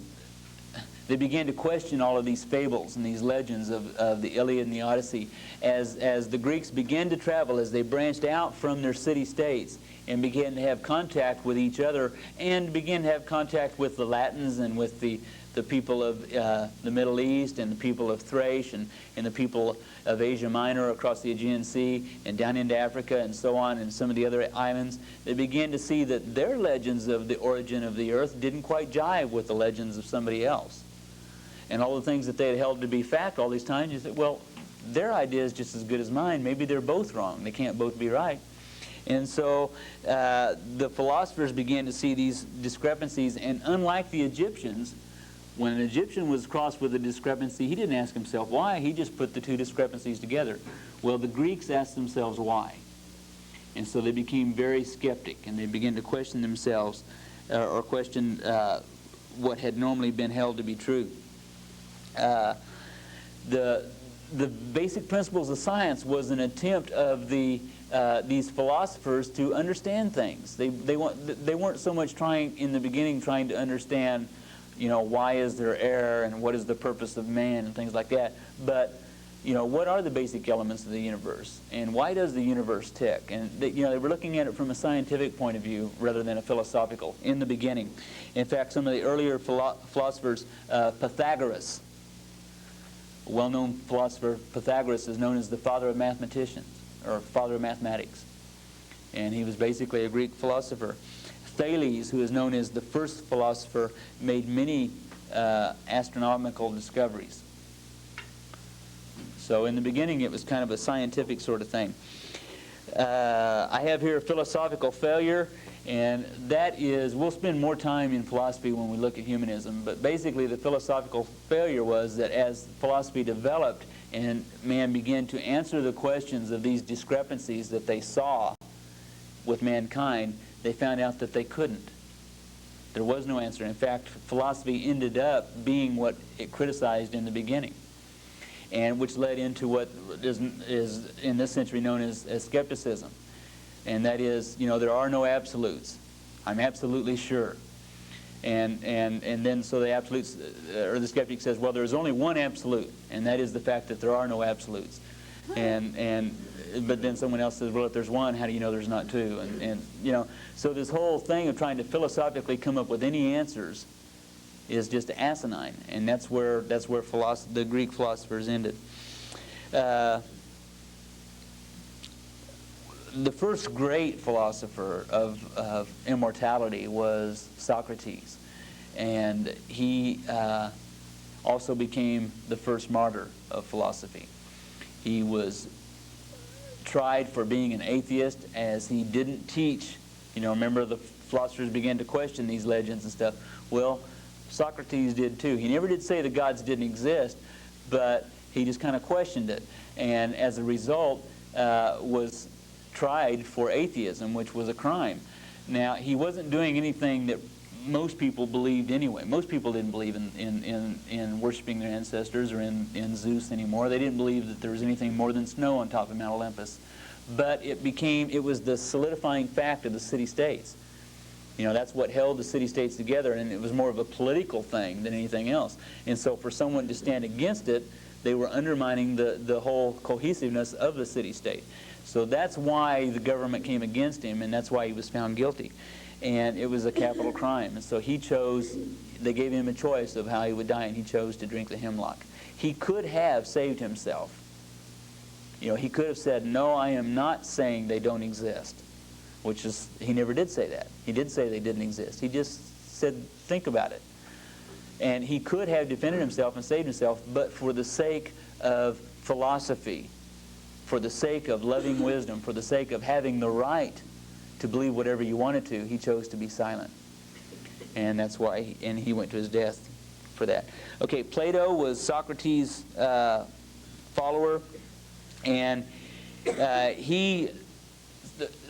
they began to question all of these fables and these legends of the Iliad and the Odyssey. As the Greeks began to travel, as they branched out from their city-states and began to have contact with each other and began to have contact with the Latins and with the people of the Middle East and the people of Thrace and the people of Asia Minor across the Aegean Sea and down into Africa and so on, and some of the other islands, they began to see that their legends of the origin of the earth didn't quite jive with the legends of somebody else. And all the things that they had held to be fact all these times, you say, well, their idea is just as good as mine. Maybe they're both wrong. They can't both be right. And so the philosophers began to see these discrepancies, and unlike the Egyptians, when an Egyptian was crossed with a discrepancy, he didn't ask himself why. He just put the two discrepancies together. Well, the Greeks asked themselves why. And so they became very skeptic, and they began to question themselves or question what had normally been held to be true. The basic principles of science was an attempt of these philosophers to understand things. They weren't so much in the beginning trying to understand, why is there air and what is the purpose of man and things like that, but what are the basic elements of the universe, and why does the universe tick? And they were looking at it from a scientific point of view rather than a philosophical in the beginning. In fact, some of the earlier philosophers, Pythagoras, a well-known philosopher, Pythagoras is known as the father of mathematicians, or father of mathematics. And he was basically a Greek philosopher. Thales, who is known as the first philosopher, made many astronomical discoveries. So in the beginning, it was kind of a scientific sort of thing. I have here philosophical failure, and that is, we'll spend more time in philosophy when we look at humanism, but basically the philosophical failure was that as philosophy developed and man began to answer the questions of these discrepancies that they saw with mankind, they found out that they couldn't. There was no answer. In fact, philosophy ended up being what it criticized in the beginning, and which led into what is in this century known as skepticism. And that is, there are no absolutes. I'm absolutely sure. And then so the absolutes, or the skeptic says, well, there's only one absolute, and that is the fact that there are no absolutes. But then someone else says, well, if there's one, how do you know there's not two? So this whole thing of trying to philosophically come up with any answers is just asinine, and that's where the Greek philosophers ended. The first great philosopher of immortality was Socrates, and he also became the first martyr of philosophy. He was tried for being an atheist, as he didn't teach. Remember, the philosophers began to question these legends and stuff. Well, Socrates did too. He never did say the gods didn't exist, but he just kind of questioned it, and as a result was tried for atheism, which was a crime. Now, he wasn't doing anything that most people believed anyway. Most people didn't believe in worshiping their ancestors or in Zeus anymore. They didn't believe that there was anything more than snow on top of Mount Olympus. But it was the solidifying fact of the city-states. That's what held the city-states together, and it was more of a political thing than anything else. And so for someone to stand against it, they were undermining the whole cohesiveness of the city-state. So that's why the government came against him, and that's why he was found guilty. And it was a capital crime. And so they gave him a choice of how he would die, and he chose to drink the hemlock. He could have saved himself. He could have said, no, I am not saying they don't exist, he never did say that. He did say they didn't exist. He just said, think about it. And he could have defended himself and saved himself, but for the sake of philosophy, for the sake of loving wisdom, for the sake of having the right to believe whatever you wanted to, he chose to be silent. And that's why, he went to his death for that. Okay, Plato was Socrates' follower, and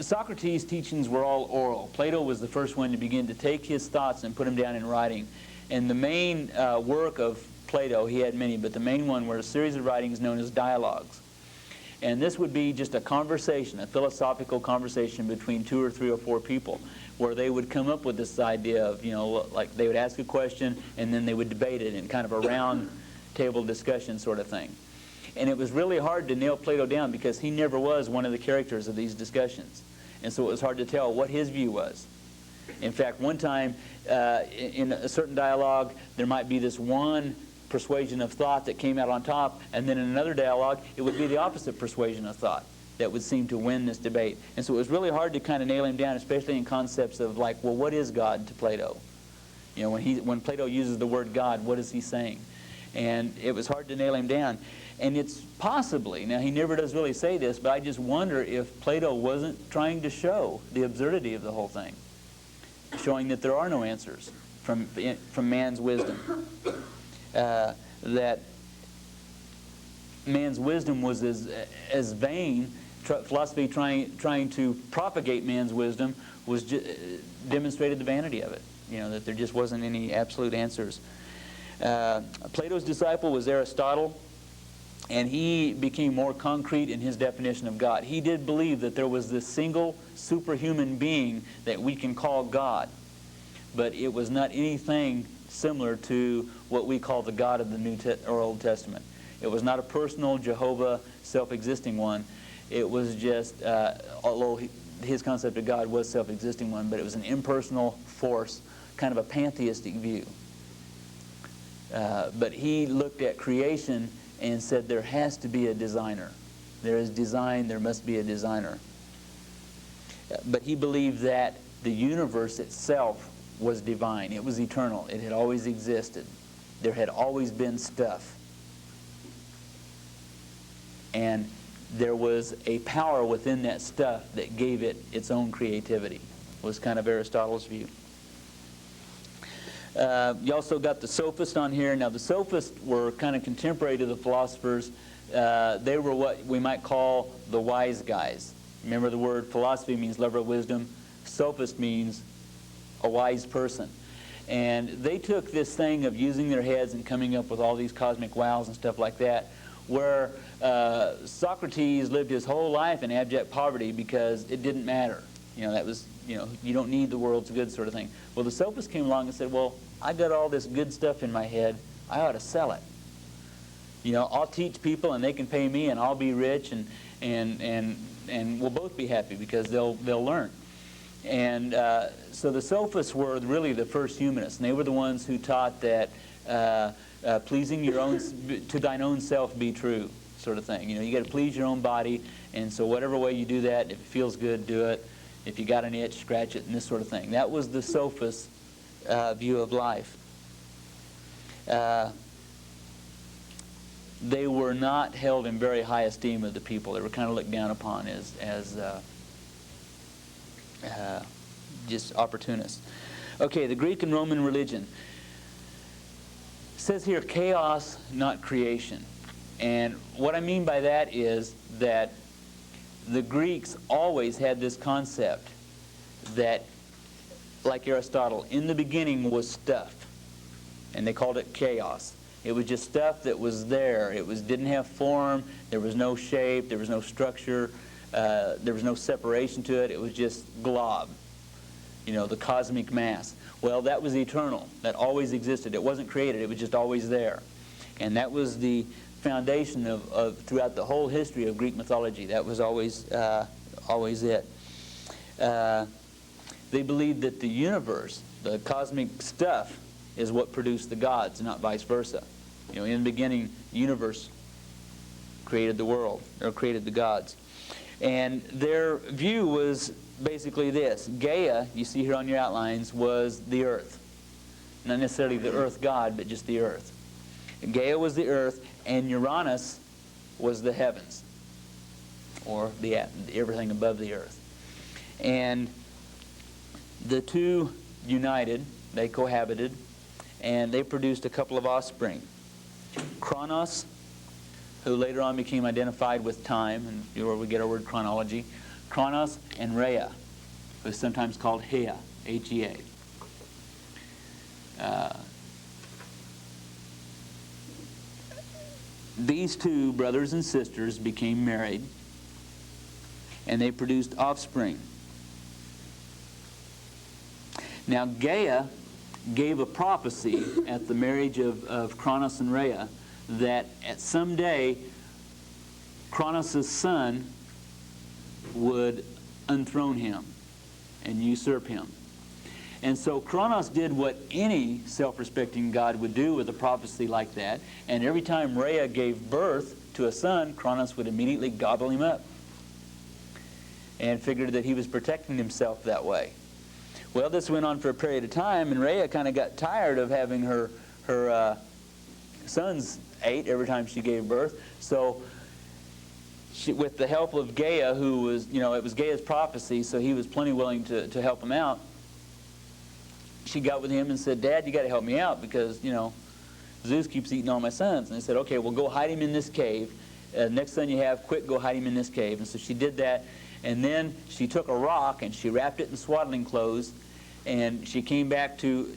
Socrates' teachings were all oral. Plato was the first one to begin to take his thoughts and put them down in writing. And the main work of Plato, he had many, but the main one were a series of writings known as dialogues. And this would be just a conversation, a philosophical conversation between 2 or 3 or 4 people, where they would come up with this idea of, like they would ask a question and then they would debate it in kind of a round table discussion sort of thing. And it was really hard to nail Plato down because he never was one of the characters of these discussions. And so it was hard to tell what his view was. In fact, one time in a certain dialogue, there might be this one persuasion of thought that came out on top, and then in another dialogue, it would be the opposite persuasion of thought that would seem to win this debate. And so it was really hard to kind of nail him down, especially in concepts of like, well, what is God to Plato? When Plato uses the word God, what is he saying? And it was hard to nail him down. And it's possibly, now he never does really say this, but I just wonder if Plato wasn't trying to show the absurdity of the whole thing, showing that there are no answers from man's wisdom. That man's wisdom was as vain, philosophy trying to propagate man's wisdom demonstrated the vanity of it, that there just wasn't any absolute answers. Plato's disciple was Aristotle, and he became more concrete in his definition of God. He did believe that there was this single superhuman being that we can call God, but it was not anything similar to what we call the God of the New or Old Testament. It was not a personal Jehovah, self-existing one. It was just, although his concept of God was self-existing one, but it was an impersonal force, kind of a pantheistic view. But he looked at creation and said there has to be a designer. There is design, there must be a designer. But he believed that the universe itself was divine. It was eternal. It had always existed. There had always been stuff. And there was a power within that stuff that gave it its own creativity, was kind of Aristotle's view. You also got the sophists on here. Now, the sophists were kind of contemporary to the philosophers. They were what we might call the wise guys. Remember, the word philosophy means lover of wisdom. Sophist means a wise person. And they took this thing of using their heads and coming up with all these cosmic wows and stuff like that, where Socrates lived his whole life in abject poverty because it didn't matter. That was, you don't need the world's good sort of thing. Well, the sophists came along and said, well, I got all this good stuff in my head. I ought to sell it. I'll teach people and they can pay me and I'll be rich and we'll both be happy because they'll learn. And so the sophists were really the first humanists, and they were the ones who taught that pleasing your own, to thine own self be true, sort of thing. You got to please your own body, and so whatever way you do that, if it feels good, do it. If you got an itch, scratch it, and this sort of thing. That was the sophist view of life. They were not held in very high esteem of the people. They were kind of looked down upon as just opportunists. Okay, the Greek and Roman religion. It says here chaos, not creation. And what I mean by that is that the Greeks always had this concept that, like Aristotle, in the beginning was stuff. And they called it chaos. It was just stuff that was there. It didn't have form. There was no shape. There was no structure. There was no separation to it. It was just glob. The cosmic mass. Well, that was eternal. That always existed. It wasn't created. It was just always there. And that was the foundation of throughout the whole history of Greek mythology. That was always it. They believed that the universe, the cosmic stuff, is what produced the gods, not vice versa. In the beginning, the universe created the world, or created the gods. And their view was basically this. Gaia, you see here on your outlines, was the earth. Not necessarily the earth god, but just the earth. Gaia was the earth, and Uranus was the heavens, or everything above the earth. And the two united, they cohabited, and they produced a couple of offspring. Kronos, who later on became identified with time, and where we get our word chronology. Kronos and Rhea, who is sometimes called Hea, H-E-A. These two brothers and sisters became married, and they produced offspring. Now, Gaia gave a prophecy at the marriage of Kronos and Rhea that at some day Kronos' son would unthrone him and usurp him. And so Kronos did what any self-respecting god would do with a prophecy like that, and every time Rhea gave birth to a son, Kronos would immediately gobble him up and figured that he was protecting himself that way. Well, this went on for a period of time, and Rhea kind of got tired of having her sons ate every time she gave birth. So with the help of Gaia, who was, it was Gaia's prophecy, so he was plenty willing to help him out. She got with him and said, Dad, you got to help me out because, Zeus keeps eating all my sons. And they said, okay, well, go hide him in this cave. Next son you have, quick, go hide him in this cave. And so she did that. And then she took a rock and she wrapped it in swaddling clothes. And she came back to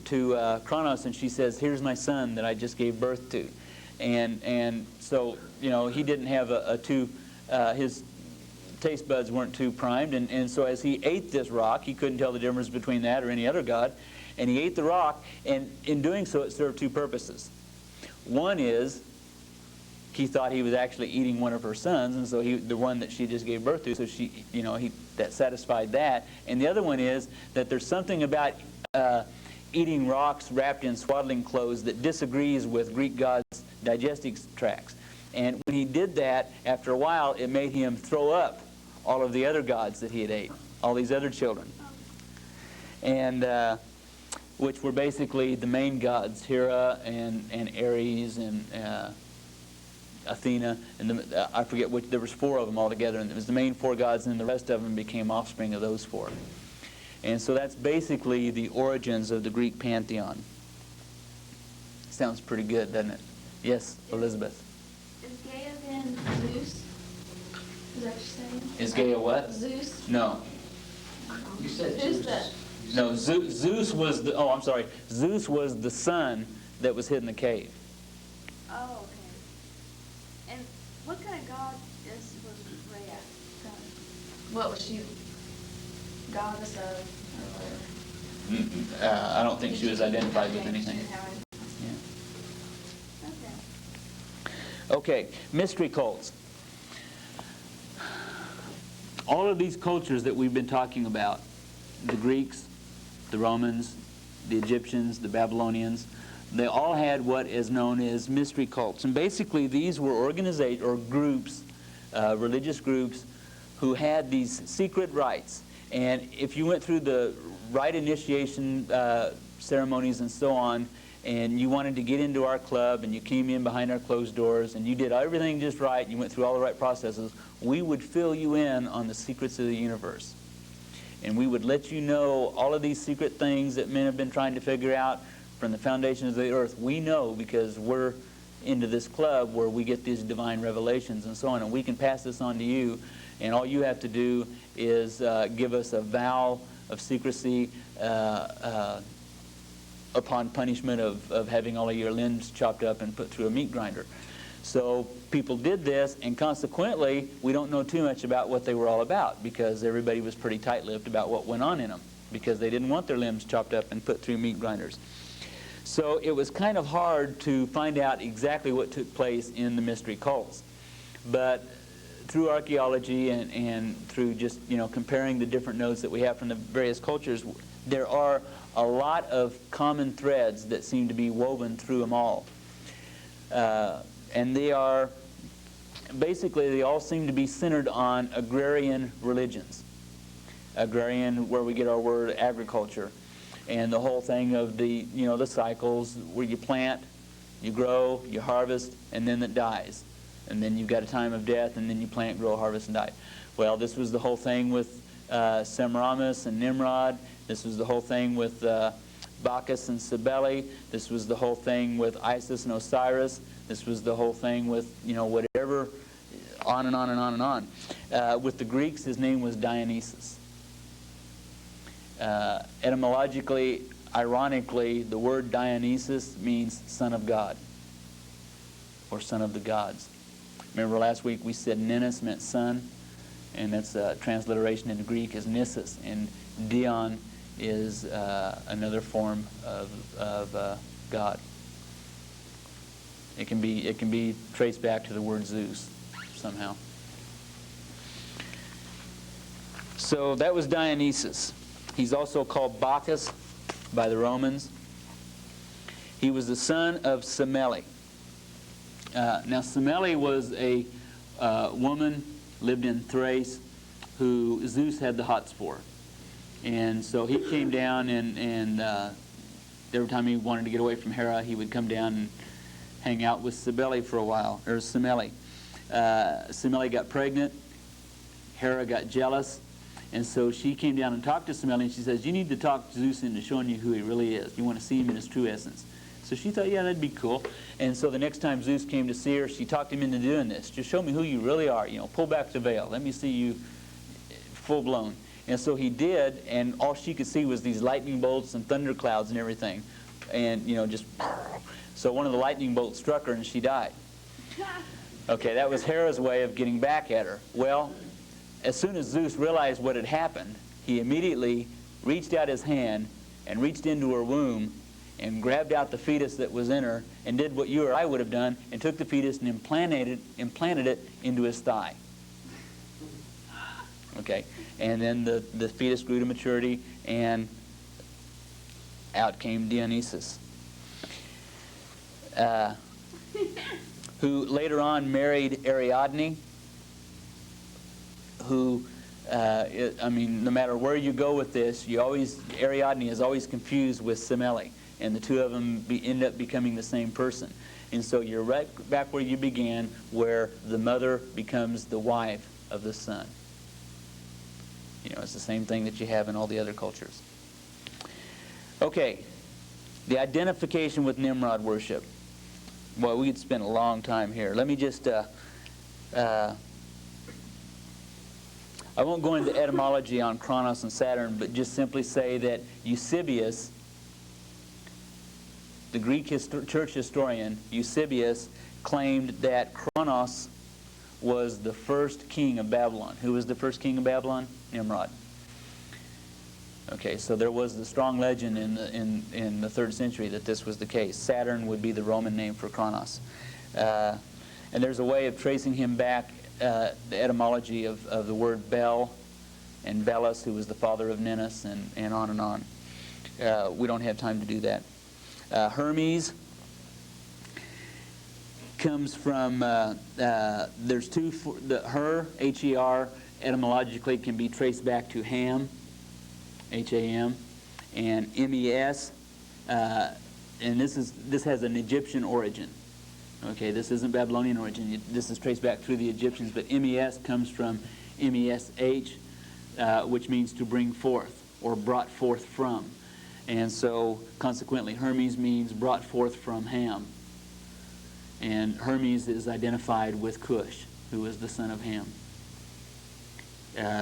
Kronos and she says, here's my son that I just gave birth to. And so, he didn't have his taste buds weren't too primed. And so as he ate this rock, he couldn't tell the difference between that or any other god. And he ate the rock, and in doing so, it served two purposes. One is, he thought he was actually eating one of her sons, and so the one that she just gave birth to, so that satisfied that. And the other one is that there's something about eating rocks wrapped in swaddling clothes that disagrees with Greek gods' digestive tracts. And when he did that, after a while, it made him throw up all of the other gods that he had ate, all these other children. And which were basically the main gods, Hera and Ares and Athena, and I forget which, there was 4 of them altogether, and it was the main 4 gods, and then the rest of them became offspring of those 4. And so that's basically the origins of the Greek pantheon. Sounds pretty good, doesn't it? Yes, Elizabeth. Is Gaia then Zeus? Is that what you're saying? Is Gaia what? Zeus? No. You said Who's Zeus. the? No, Zeus was the, Zeus was the son that was hid in the cave. Oh, okay. And what kind of god was Rhea? What was she? Goddess of? Or whatever? I don't think she was identified with anything. Okay. Okay, mystery cults. All of these cultures that we've been talking about, the Greeks, the Romans, the Egyptians, the Babylonians, they all had what is known as mystery cults. And basically these were organizations or groups, religious groups, who had these secret rites. And if you went through the rite initiation ceremonies and so on, and you wanted to get into our club, and you came in behind our closed doors, and you did everything just right, and you went through all the right processes, we would fill you in on the secrets of the universe. And we would let you know all of these secret things that men have been trying to figure out from the foundations of the earth. We know because we're into this club where we get these divine revelations and so on, and we can pass this on to you, and all you have to do is give us a vow of secrecy upon punishment of having all of your limbs chopped up and put through a meat grinder. So people did this, and consequently, we don't know too much about what they were all about because everybody was pretty tight-lipped about what went on in them because they didn't want their limbs chopped up and put through meat grinders. So it was kind of hard to find out exactly what took place in the mystery cults. But through archaeology and through just, comparing the different notes that we have from the various cultures, there are a lot of common threads that seem to be woven through them all. And they are, basically, they all seem to be centered on agrarian religions. Agrarian, where we get our word agriculture. And the whole thing of the, the cycles where you plant, you grow, you harvest, and then it dies. And then you've got a time of death, and then you plant, grow, harvest, and die. Well, this was the whole thing with Semiramis and Nimrod. This was the whole thing with Bacchus and Cybele. This was the whole thing with Isis and Osiris. This was the whole thing with, whatever, on and on and on and on. With the Greeks, his name was Dionysus. Etymologically, ironically, the word Dionysus means son of God, or son of the gods. Remember last week we said Ninus meant son, and that's a transliteration into Greek is Nissus, and Dion is another form of God. It can be traced back to the word Zeus somehow. So that was Dionysus. He's also called Bacchus by the Romans. He was the son of Semele. Now Semele was a woman, lived in Thrace, who Zeus had the hots for. And so he came down and every time he wanted to get away from Hera, he would come down and hang out with Cybele for a while, or Semele. Semele got pregnant. Hera got jealous. And so she came down and talked to Semele, and she says, you need to talk Zeus into showing you who he really is. You want to see him in his true essence. So she thought, yeah, that'd be cool. And so the next time Zeus came to see her, she talked him into doing this. Just show me who you really are. You know, pull back the veil. Let me see you full blown. And so he did, and all she could see was these lightning bolts and thunderclouds and everything. And, you know, just... So one of the lightning bolts struck her, and she died. Okay, that was Hera's way of getting back at her. Well, as soon as Zeus realized what had happened, he immediately reached out his hand and reached into her womb and grabbed out the fetus that was in her and did what you or I would have done and took the fetus and implanted it into his thigh. Okay, and then the fetus grew to maturity, and out came Dionysus, who later on married Ariadne, who, I mean, no matter where you go with this, Ariadne is always confused with Semele, and the two of them end up becoming the same person. And so you're right back where you began, where the mother becomes the wife of the son. You know, it's the same thing that you have in all the other cultures. Okay, the identification with Nimrod worship. Well, we could spend a long time here. Let me just, I won't go into etymology on Kronos and Saturn, but just simply say that Eusebius, the Greek church historian, Eusebius, claimed that Kronos was the first king of Babylon. Who was the first king of Babylon? Nimrod. Okay, so there was the strong legend in the 3rd century that this was the case. Saturn would be the Roman name for Kronos. And there's a way of tracing him back, the etymology of the word Bel, and Belus, who was the father of Ninus, and on and on. We don't have time to do that. Hermes comes from, there's two, Her, etymologically can be traced back to Ham, H-A-M, and M-E-S, and this has an Egyptian origin. Okay, this isn't Babylonian origin. This is traced back through the Egyptians, but M-E-S comes from M-E-S-H, which means to bring forth, or brought forth from. And so, consequently, Hermes means brought forth from Ham. And Hermes is identified with Cush, who is the son of Ham.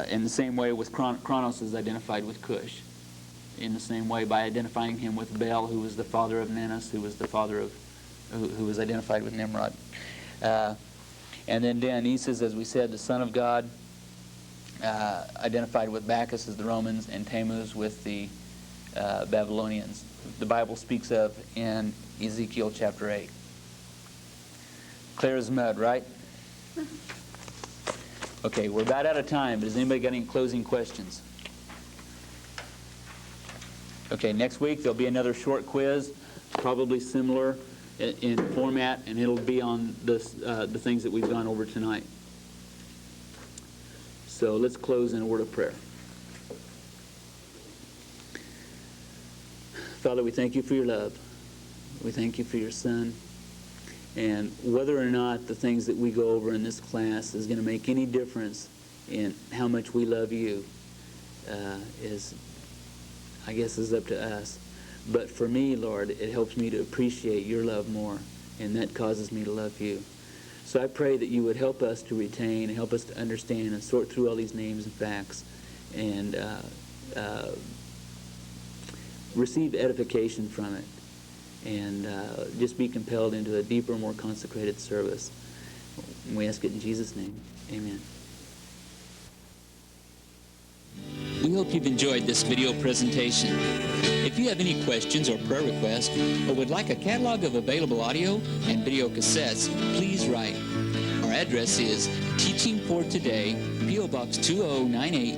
In the same way with Kronos is identified with Cush. In the same way by identifying him with Bel, who was the father of Ninus, who was the father of, who was identified with Nimrod. And then Dionysus, as we said, the son of God, identified with Bacchus as the Romans, and Tammuz with the Babylonians. The Bible speaks of in Ezekiel chapter 8. Clear as mud, right? Okay, we're about out of time, but has anybody got any closing questions? Okay, next week there'll be another short quiz, probably similar in format, and it'll be on this, the things that we've gone over tonight. So let's close in a word of prayer. Father, we thank you for your love. We thank you for your Son. And whether or not the things that we go over in this class is going to make any difference in how much we love you, I guess is up to us. But for me, Lord, it helps me to appreciate your love more, and that causes me to love you. So I pray that you would help us to retain, and help us to understand and sort through all these names and facts, and receive edification from it, and just be compelled into a deeper, more consecrated service. We ask it in Jesus' name. Amen. We hope you've enjoyed this video presentation. If you have any questions or prayer requests, or would like a catalog of available audio and video cassettes, please write. Our address is Teaching for Today, P.O. Box 2098.